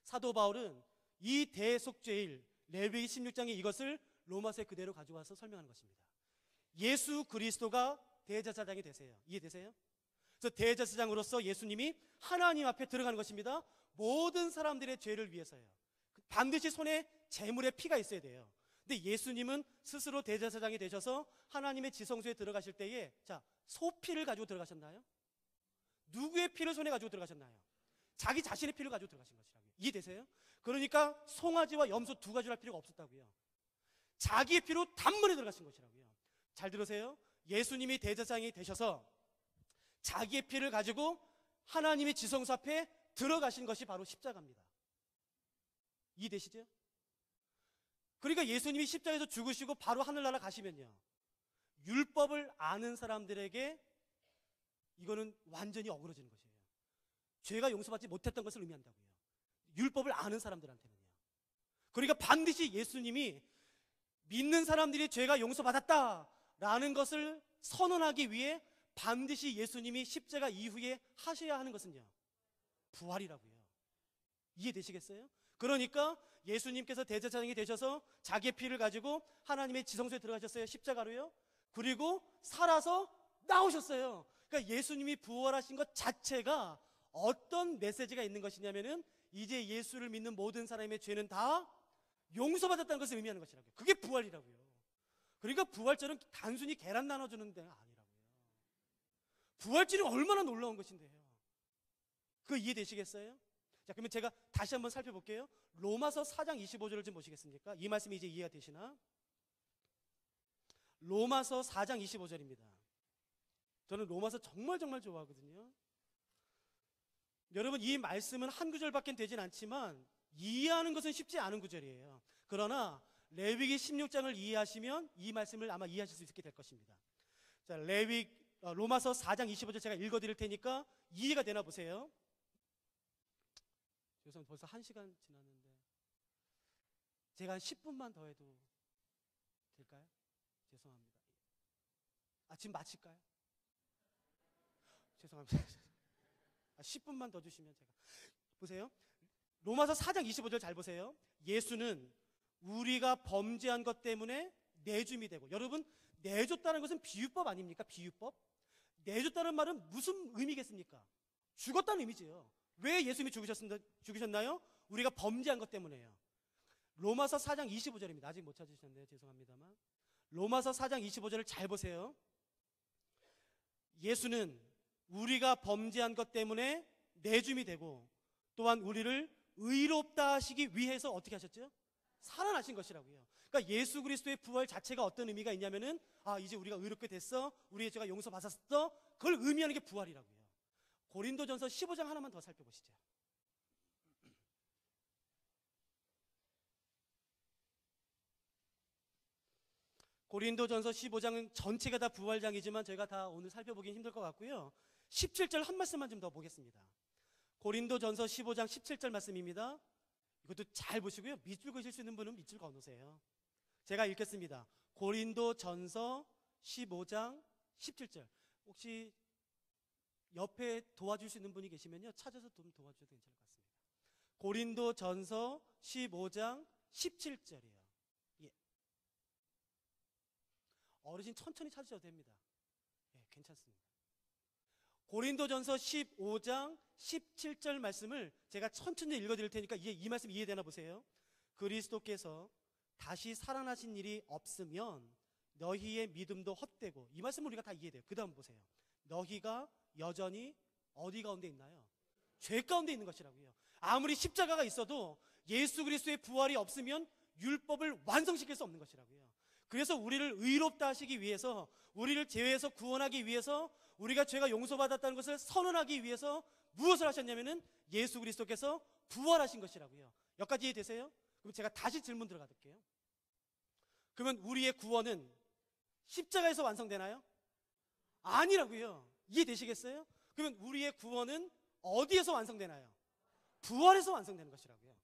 사도 바울은 이 대속죄일 레위기 16장에 이것을 로마서에 그대로 가져와서 설명하는 것입니다. 예수 그리스도가 대제사장이 되세요. 이해되세요? 그래서 대제사장으로서 예수님이 하나님 앞에 들어가는 것입니다. 모든 사람들의 죄를 위해서요. 반드시 손에 제물의 피가 있어야 돼요. 근데 예수님은 스스로 대제사장이 되셔서 하나님의 지성소에 들어가실 때에 소피를 가지고 들어가셨나요? 누구의 피를 손에 가지고 들어가셨나요? 자기 자신의 피를 가지고 들어가신 것이라고요. 이해되세요? 그러니까 송아지와 염소 두 가지를 할 필요가 없었다고요. 자기의 피로 단번에 들어가신 것이라고요. 잘 들으세요. 예수님이 대제사장이 되셔서 자기의 피를 가지고 하나님의 지성소 앞에 들어가신 것이 바로 십자가입니다. 이해되시죠? 그러니까 예수님이 십자가에서 죽으시고 바로 하늘나라 가시면요, 율법을 아는 사람들에게 이거는 완전히 어그러지는 것이에요. 죄가 용서받지 못했던 것을 의미한다고요. 율법을 아는 사람들한테는요. 그러니까 반드시 예수님이 믿는 사람들이 죄가 용서받았다라는 것을 선언하기 위해 반드시 예수님이 십자가 이후에 하셔야 하는 것은요, 부활이라고요. 이해되시겠어요? 그러니까 예수님께서 대제사장이 되셔서 자기의 피를 가지고 하나님의 지성소에 들어가셨어요, 십자가로요. 그리고 살아서 나오셨어요. 그러니까 예수님이 부활하신 것 자체가 어떤 메시지가 있는 것이냐면은 이제 예수를 믿는 모든 사람의 죄는 다 용서받았다는 것을 의미하는 것이라고요. 그게 부활이라고요. 그러니까 부활절은 단순히 계란 나눠주는 데가 아니라고요. 부활절이 얼마나 놀라운 것인데요. 그거 이해되시겠어요? 자, 그러면 제가 다시 한번 살펴볼게요. 로마서 4장 25절을 좀 보시겠습니까? 이 말씀이 이제 이해가 되시나? 로마서 4장 25절입니다. 저는 로마서 정말 좋아하거든요. 여러분, 이 말씀은 한 구절밖에 되진 않지만 이해하는 것은 쉽지 않은 구절이에요. 그러나 레위기 16장을 이해하시면 이 말씀을 아마 이해하실 수 있게 될 것입니다. 자, 로마서 4장 25절 제가 읽어드릴 테니까 이해가 되나 보세요. 죄송합니다. 벌써 1시간 지났는데 제가 한 10분만 더 해도 될까요? 죄송합니다. 지금 마칠까요? 죄송합니다. 10분만 더 주시면 제가. 보세요. 로마서 4장 25절 잘 보세요. 예수는 우리가 범죄한 것 때문에 내줌이 되고, 여러분, 내줬다는 것은 비유법 아닙니까? 비유법. 내줬다는 말은 무슨 의미겠습니까? 죽었다는 의미지요. 왜 예수님이 죽으셨나요? 우리가 범죄한 것 때문에요. 로마서 4장 25절입니다. 아직 못 찾으셨네요. 죄송합니다만. 로마서 4장 25절을 잘 보세요. 예수는 우리가 범죄한 것 때문에 내줌이 되고 또한 우리를 의롭다 하시기 위해서 어떻게 하셨죠? 살아나신 것이라고요. 그러니까 예수 그리스도의 부활 자체가 어떤 의미가 있냐면은 이제 우리가 의롭게 됐어, 우리의 죄가 용서받았어, 그걸 의미하는 게 부활이라고요. 고린도전서 15장 하나만 더 살펴보시죠. 고린도전서 15장은 전체가 다 부활장이지만 저희가 다 오늘 살펴보긴 힘들 것 같고요. 17절 한 말씀만 좀 더 보겠습니다. 고린도전서 15장 17절 말씀입니다. 이것도 잘 보시고요. 밑줄 그실 수 있는 분은 밑줄 그어놓으세요. 제가 읽겠습니다. 고린도전서 15장 17절. 혹시 옆에 도와줄 수 있는 분이 계시면요, 찾아서 좀 도와주셔도 괜찮을 것 같습니다. 고린도전서 15장 17절이에요. 예. 어르신 천천히 찾으셔도 됩니다. 예, 괜찮습니다. 고린도전서 15장 17절 말씀을 제가 천천히 읽어드릴 테니까 이 말씀 이해되나 보세요. 그리스도께서 다시 살아나신 일이 없으면 너희의 믿음도 헛되고, 이 말씀은 우리가 다 이해돼요. 그 다음 보세요. 너희가 여전히 어디 가운데 있나요? 죄 가운데 있는 것이라고요. 아무리 십자가가 있어도 예수 그리스도의 부활이 없으면 율법을 완성시킬 수 없는 것이라고요. 그래서 우리를 의롭다 하시기 위해서, 우리를 죄에서 구원하기 위해서, 우리가 죄가 용서받았다는 것을 선언하기 위해서 무엇을 하셨냐면은 예수 그리스도께서 부활하신 것이라고요. 여기까지 이해되세요? 그럼 제가 다시 질문 들어갈게요. 그러면 우리의 구원은 십자가에서 완성되나요? 아니라고요. 이해되시겠어요? 그러면 우리의 구원은 어디에서 완성되나요? 부활에서 완성되는 것이라고요.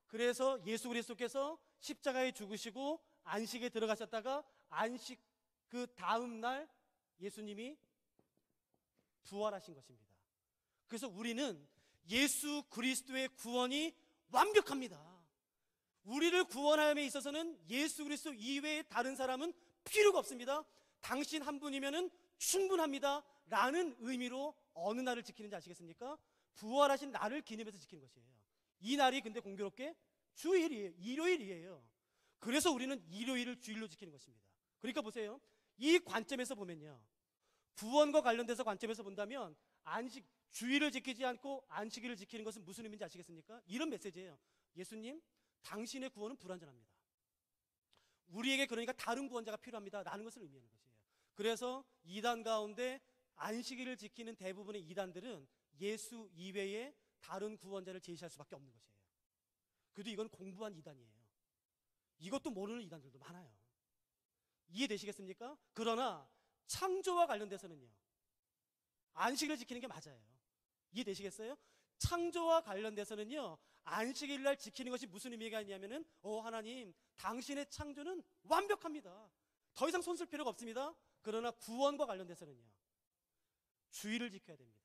그래서 예수 그리스도께서 십자가에 죽으시고 안식에 들어가셨다가 안식 그 다음 날 예수님이 부활하신 것입니다. 그래서 우리는 예수 그리스도의 구원이 완벽합니다. 우리를 구원함에 있어서는 예수 그리스도 이외에 다른 사람은 필요가 없습니다. 당신 한 분이면은 충분합니다 라는 의미로 어느 날을 지키는지 아시겠습니까? 부활하신 날을 기념해서 지키는 것이에요. 이 날이 근데 공교롭게 주일이에요. 일요일이에요. 그래서 우리는 일요일을 주일로 지키는 것입니다. 그러니까 보세요. 이 관점에서 보면요, 구원과 관련돼서 관점에서 본다면 주일을 지키지 않고 안식일을 지키는 것은 무슨 의미인지 아시겠습니까? 이런 메시지예요. 예수님, 당신의 구원은 불완전합니다. 우리에게 그러니까 다른 구원자가 필요합니다 라는 것을 의미하는 것이에요. 그래서 이단 가운데 안식일을 지키는 대부분의 이단들은 예수 이외에 다른 구원자를 제시할 수밖에 없는 것이에요. 그래도 이건 공부한 이단이에요. 이것도 모르는 이단들도 많아요. 이해되시겠습니까? 그러나 창조와 관련돼서는요, 안식일을 지키는 게 맞아요. 이해되시겠어요? 창조와 관련돼서는요, 안식일 날 지키는 것이 무슨 의미가 있냐면은 하나님, 당신의 창조는 완벽합니다. 더 이상 손쓸 필요가 없습니다. 그러나 구원과 관련돼서는요, 주일을 지켜야 됩니다.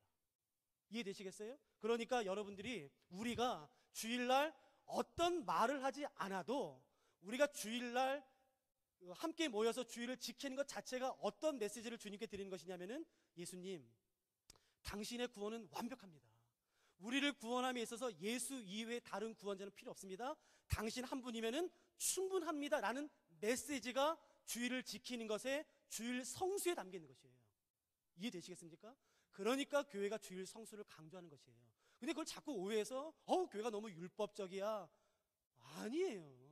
이해되시겠어요? 그러니까 여러분들이 우리가 주일날 어떤 말을 하지 않아도 우리가 주일날 함께 모여서 주일을 지키는 것 자체가 어떤 메시지를 주님께 드리는 것이냐면은 예수님, 당신의 구원은 완벽합니다. 우리를 구원함에 있어서 예수 이외에 다른 구원자는 필요 없습니다. 당신 한 분이면은 충분합니다 라는 메시지가 주일을 지키는 것에, 주일 성수에 담겨 있는 것이에요. 이해되시겠습니까? 그러니까 교회가 주일 성수를 강조하는 것이에요. 근데 그걸 자꾸 오해해서 교회가 너무 율법적이야. 아니에요.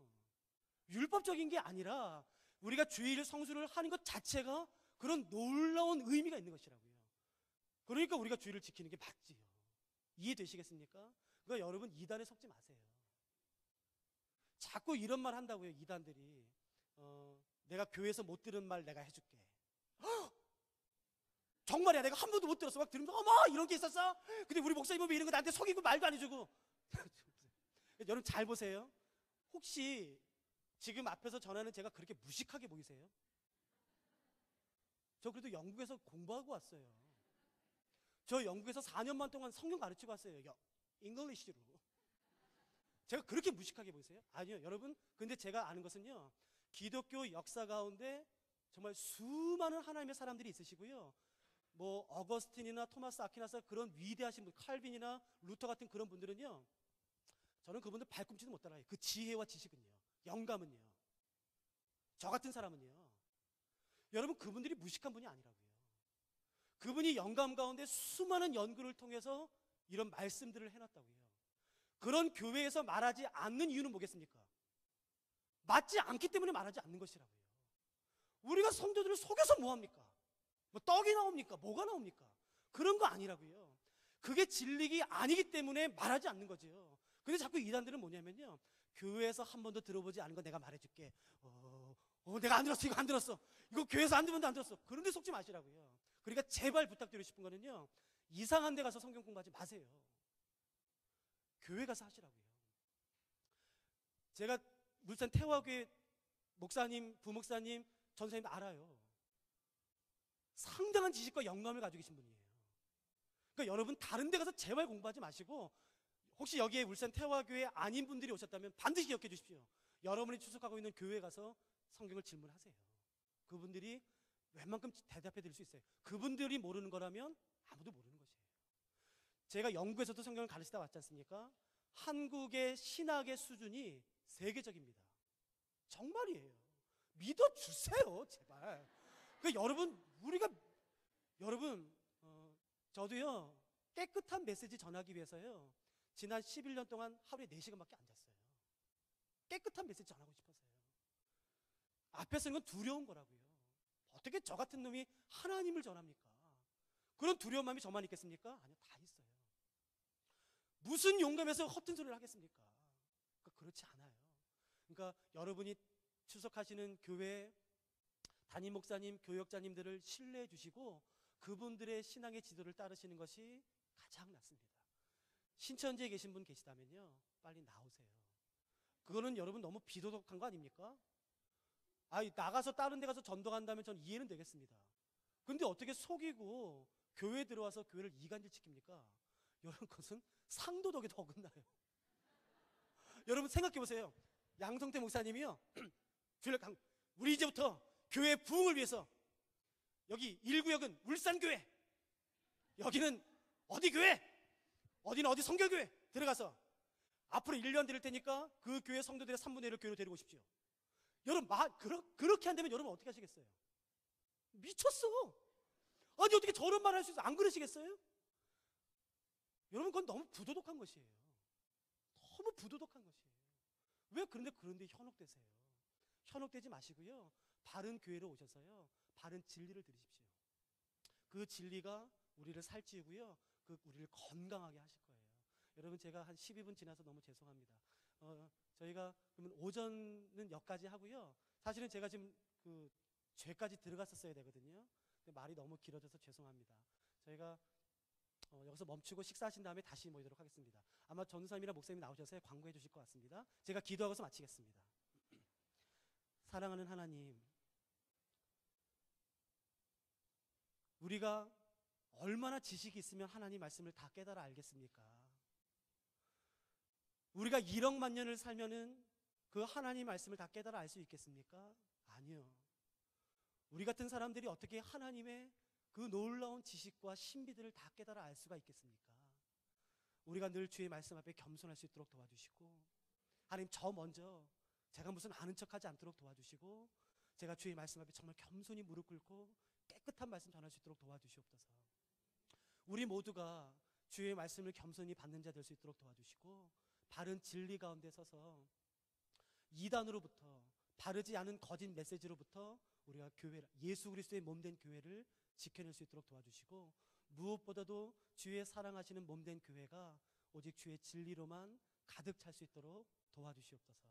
율법적인 게 아니라 우리가 주일 성수를 하는 것 자체가 그런 놀라운 의미가 있는 것이라고요. 그러니까 우리가 주일을 지키는 게 맞지요. 이해되시겠습니까? 그러니까 여러분 이단에 속지 마세요. 자꾸 이런 말 한다고요. 이단들이 내가 교회에서 못 들은 말 내가 해줄게. 정말이야, 내가 한 번도 못 들었어. 막 들으면 어머 이런 게 있었어? 근데 우리 목사님 보면 이런 거 나한테 속이고 말도 안 해주고. 여러분 잘 보세요. 혹시 지금 앞에서 전하는 제가 그렇게 무식하게 보이세요? 저 그래도 영국에서 공부하고 왔어요. 저 영국에서 4년만 동안 성경 가르치고 왔어요. 잉글리시로. 제가 그렇게 무식하게 보이세요? 아니요. 여러분, 근데 제가 아는 것은요, 기독교 역사 가운데 정말 수많은 하나님의 사람들이 있으시고요, 뭐 어거스틴이나 토마스 아퀴나스 그런 위대하신 분, 칼빈이나 루터 같은 그런 분들은요, 저는 그분들 발꿈치도 못 따라가요. 그 지혜와 지식은요, 영감은요. 저 같은 사람은요, 여러분 그분들이 무식한 분이 아니라고요. 그분이 영감 가운데 수많은 연구를 통해서 이런 말씀들을 해놨다고요. 그런 교회에서 말하지 않는 이유는 뭐겠습니까? 맞지 않기 때문에 말하지 않는 것이라고요. 우리가 성도들을 속여서 뭐합니까? 뭐 떡이 나옵니까? 뭐가 나옵니까? 그런 거 아니라고요. 그게 진리가 아니기 때문에 말하지 않는 거죠. 근데 자꾸 이단들은 뭐냐면요, 교회에서 한 번도 들어보지 않은 거 내가 말해줄게. 내가 안 들었어. 이거 안 들었어. 이거 교회에서 한 번도 안 들었어. 그런데 속지 마시라고요. 그러니까 제발 부탁드리고 싶은 거는요, 이상한 데 가서 성경 공부하지 마세요. 교회 가서 하시라고요. 제가 물산 태화교회 목사님, 부목사님, 전사님 알아요. 상당한 지식과 영감을 가지고 계신 분이에요. 그러니까 여러분 다른 데 가서 제발 공부하지 마시고, 혹시 여기에 울산 태화교회 아닌 분들이 오셨다면 반드시 기억해 주십시오. 여러분이 출석하고 있는 교회에 가서 성경을 질문하세요. 그분들이 웬만큼 대답해 드릴 수 있어요. 그분들이 모르는 거라면 아무도 모르는 것이에요. 제가 영국에서도 성경을 가르치다 왔지 않습니까? 한국의 신학의 수준이 세계적입니다. 정말이에요. 믿어주세요, 제발. 그러니까 여러분, 저도요, 깨끗한 메시지 전하기 위해서요, 지난 11년 동안 하루에 4시간밖에 안 잤어요. 깨끗한 메시지 전하고 싶어서요. 앞에 서는 건 두려운 거라고요. 어떻게 저 같은 놈이 하나님을 전합니까? 그런 두려운 마음이 저만 있겠습니까? 아니요, 다 있어요. 무슨 용감해서 허튼 소리를 하겠습니까? 그렇지 않아요. 그러니까 여러분이 출석하시는 교회 담임 목사님, 교역자님들을 신뢰해 주시고 그분들의 신앙의 지도를 따르시는 것이 가장 낫습니다. 신천지에 계신 분 계시다면요, 빨리 나오세요. 그거는 여러분 너무 비도덕한 거 아닙니까? 나가서 다른 데 가서 전도한다면 전 이해는 되겠습니다. 근데 어떻게 속이고 교회에 들어와서 교회를 이간질 시킵니까? 여러분, 그것은 상도덕에도 어긋나요. 여러분 생각해 보세요. 양성태 목사님이요, 우리 이제부터 교회 부흥을 위해서 여기 1구역은 울산교회, 여기는 어디 교회, 어디는 어디 성결교회 들어가서 앞으로 1년 드릴 테니까 그 교회 성도들의 3분의 1을 교회로 데리고 오십시오. 여러분 그렇게 한다면 여러분 어떻게 하시겠어요? 미쳤어. 아니 어떻게 저런 말을 할 수 있어요? 안 그러시겠어요? 여러분 그건 너무 부도덕한 것이에요. 너무 부도덕한 것이에요. 왜 그런데 현혹되세요? 현혹되지 마시고요, 바른 교회로 오셔서요, 바른 진리를 들으십시오. 그 진리가 우리를 살찌우고요, 우리를 건강하게 하실 거예요. 여러분, 제가 한 12분 지나서 너무 죄송합니다. 저희가 그러면 오전은 여기까지 하고요. 사실은 제가 지금 죄까지 들어갔었어야 되거든요. 근데 말이 너무 길어져서 죄송합니다. 저희가 여기서 멈추고 식사하신 다음에 다시 모이도록 하겠습니다. 아마 전사님이나 목사님이 나오셔서 광고해 주실 것 같습니다. 제가 기도하고서 마치겠습니다. 사랑하는 하나님, 우리가 얼마나 지식이 있으면 하나님 말씀을 다 깨달아 알겠습니까? 우리가 1억만 년을 살면은 그 하나님 말씀을 다 깨달아 알 수 있겠습니까? 아니요. 우리 같은 사람들이 어떻게 하나님의 그 놀라운 지식과 신비들을 다 깨달아 알 수가 있겠습니까? 우리가 늘 주의 말씀 앞에 겸손할 수 있도록 도와주시고, 하나님 저 먼저 제가 무슨 아는 척하지 않도록 도와주시고, 제가 주의 말씀 앞에 정말 겸손히 무릎 꿇고 깨끗한 말씀 전할 수 있도록 도와주시옵소서. 우리 모두가 주의 말씀을 겸손히 받는 자 될 수 있도록 도와주시고, 바른 진리 가운데 서서 이단으로부터, 바르지 않은 거짓 메시지로부터 우리가 예수 그리스도의 몸된 교회를 지켜낼 수 있도록 도와주시고, 무엇보다도 주의 사랑하시는 몸된 교회가 오직 주의 진리로만 가득 찰 수 있도록 도와주시옵소서.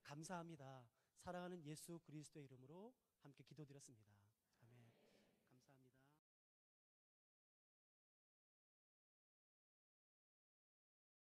감사합니다. 사랑하는 예수 그리스도의 이름으로 함께 기도드렸습니다.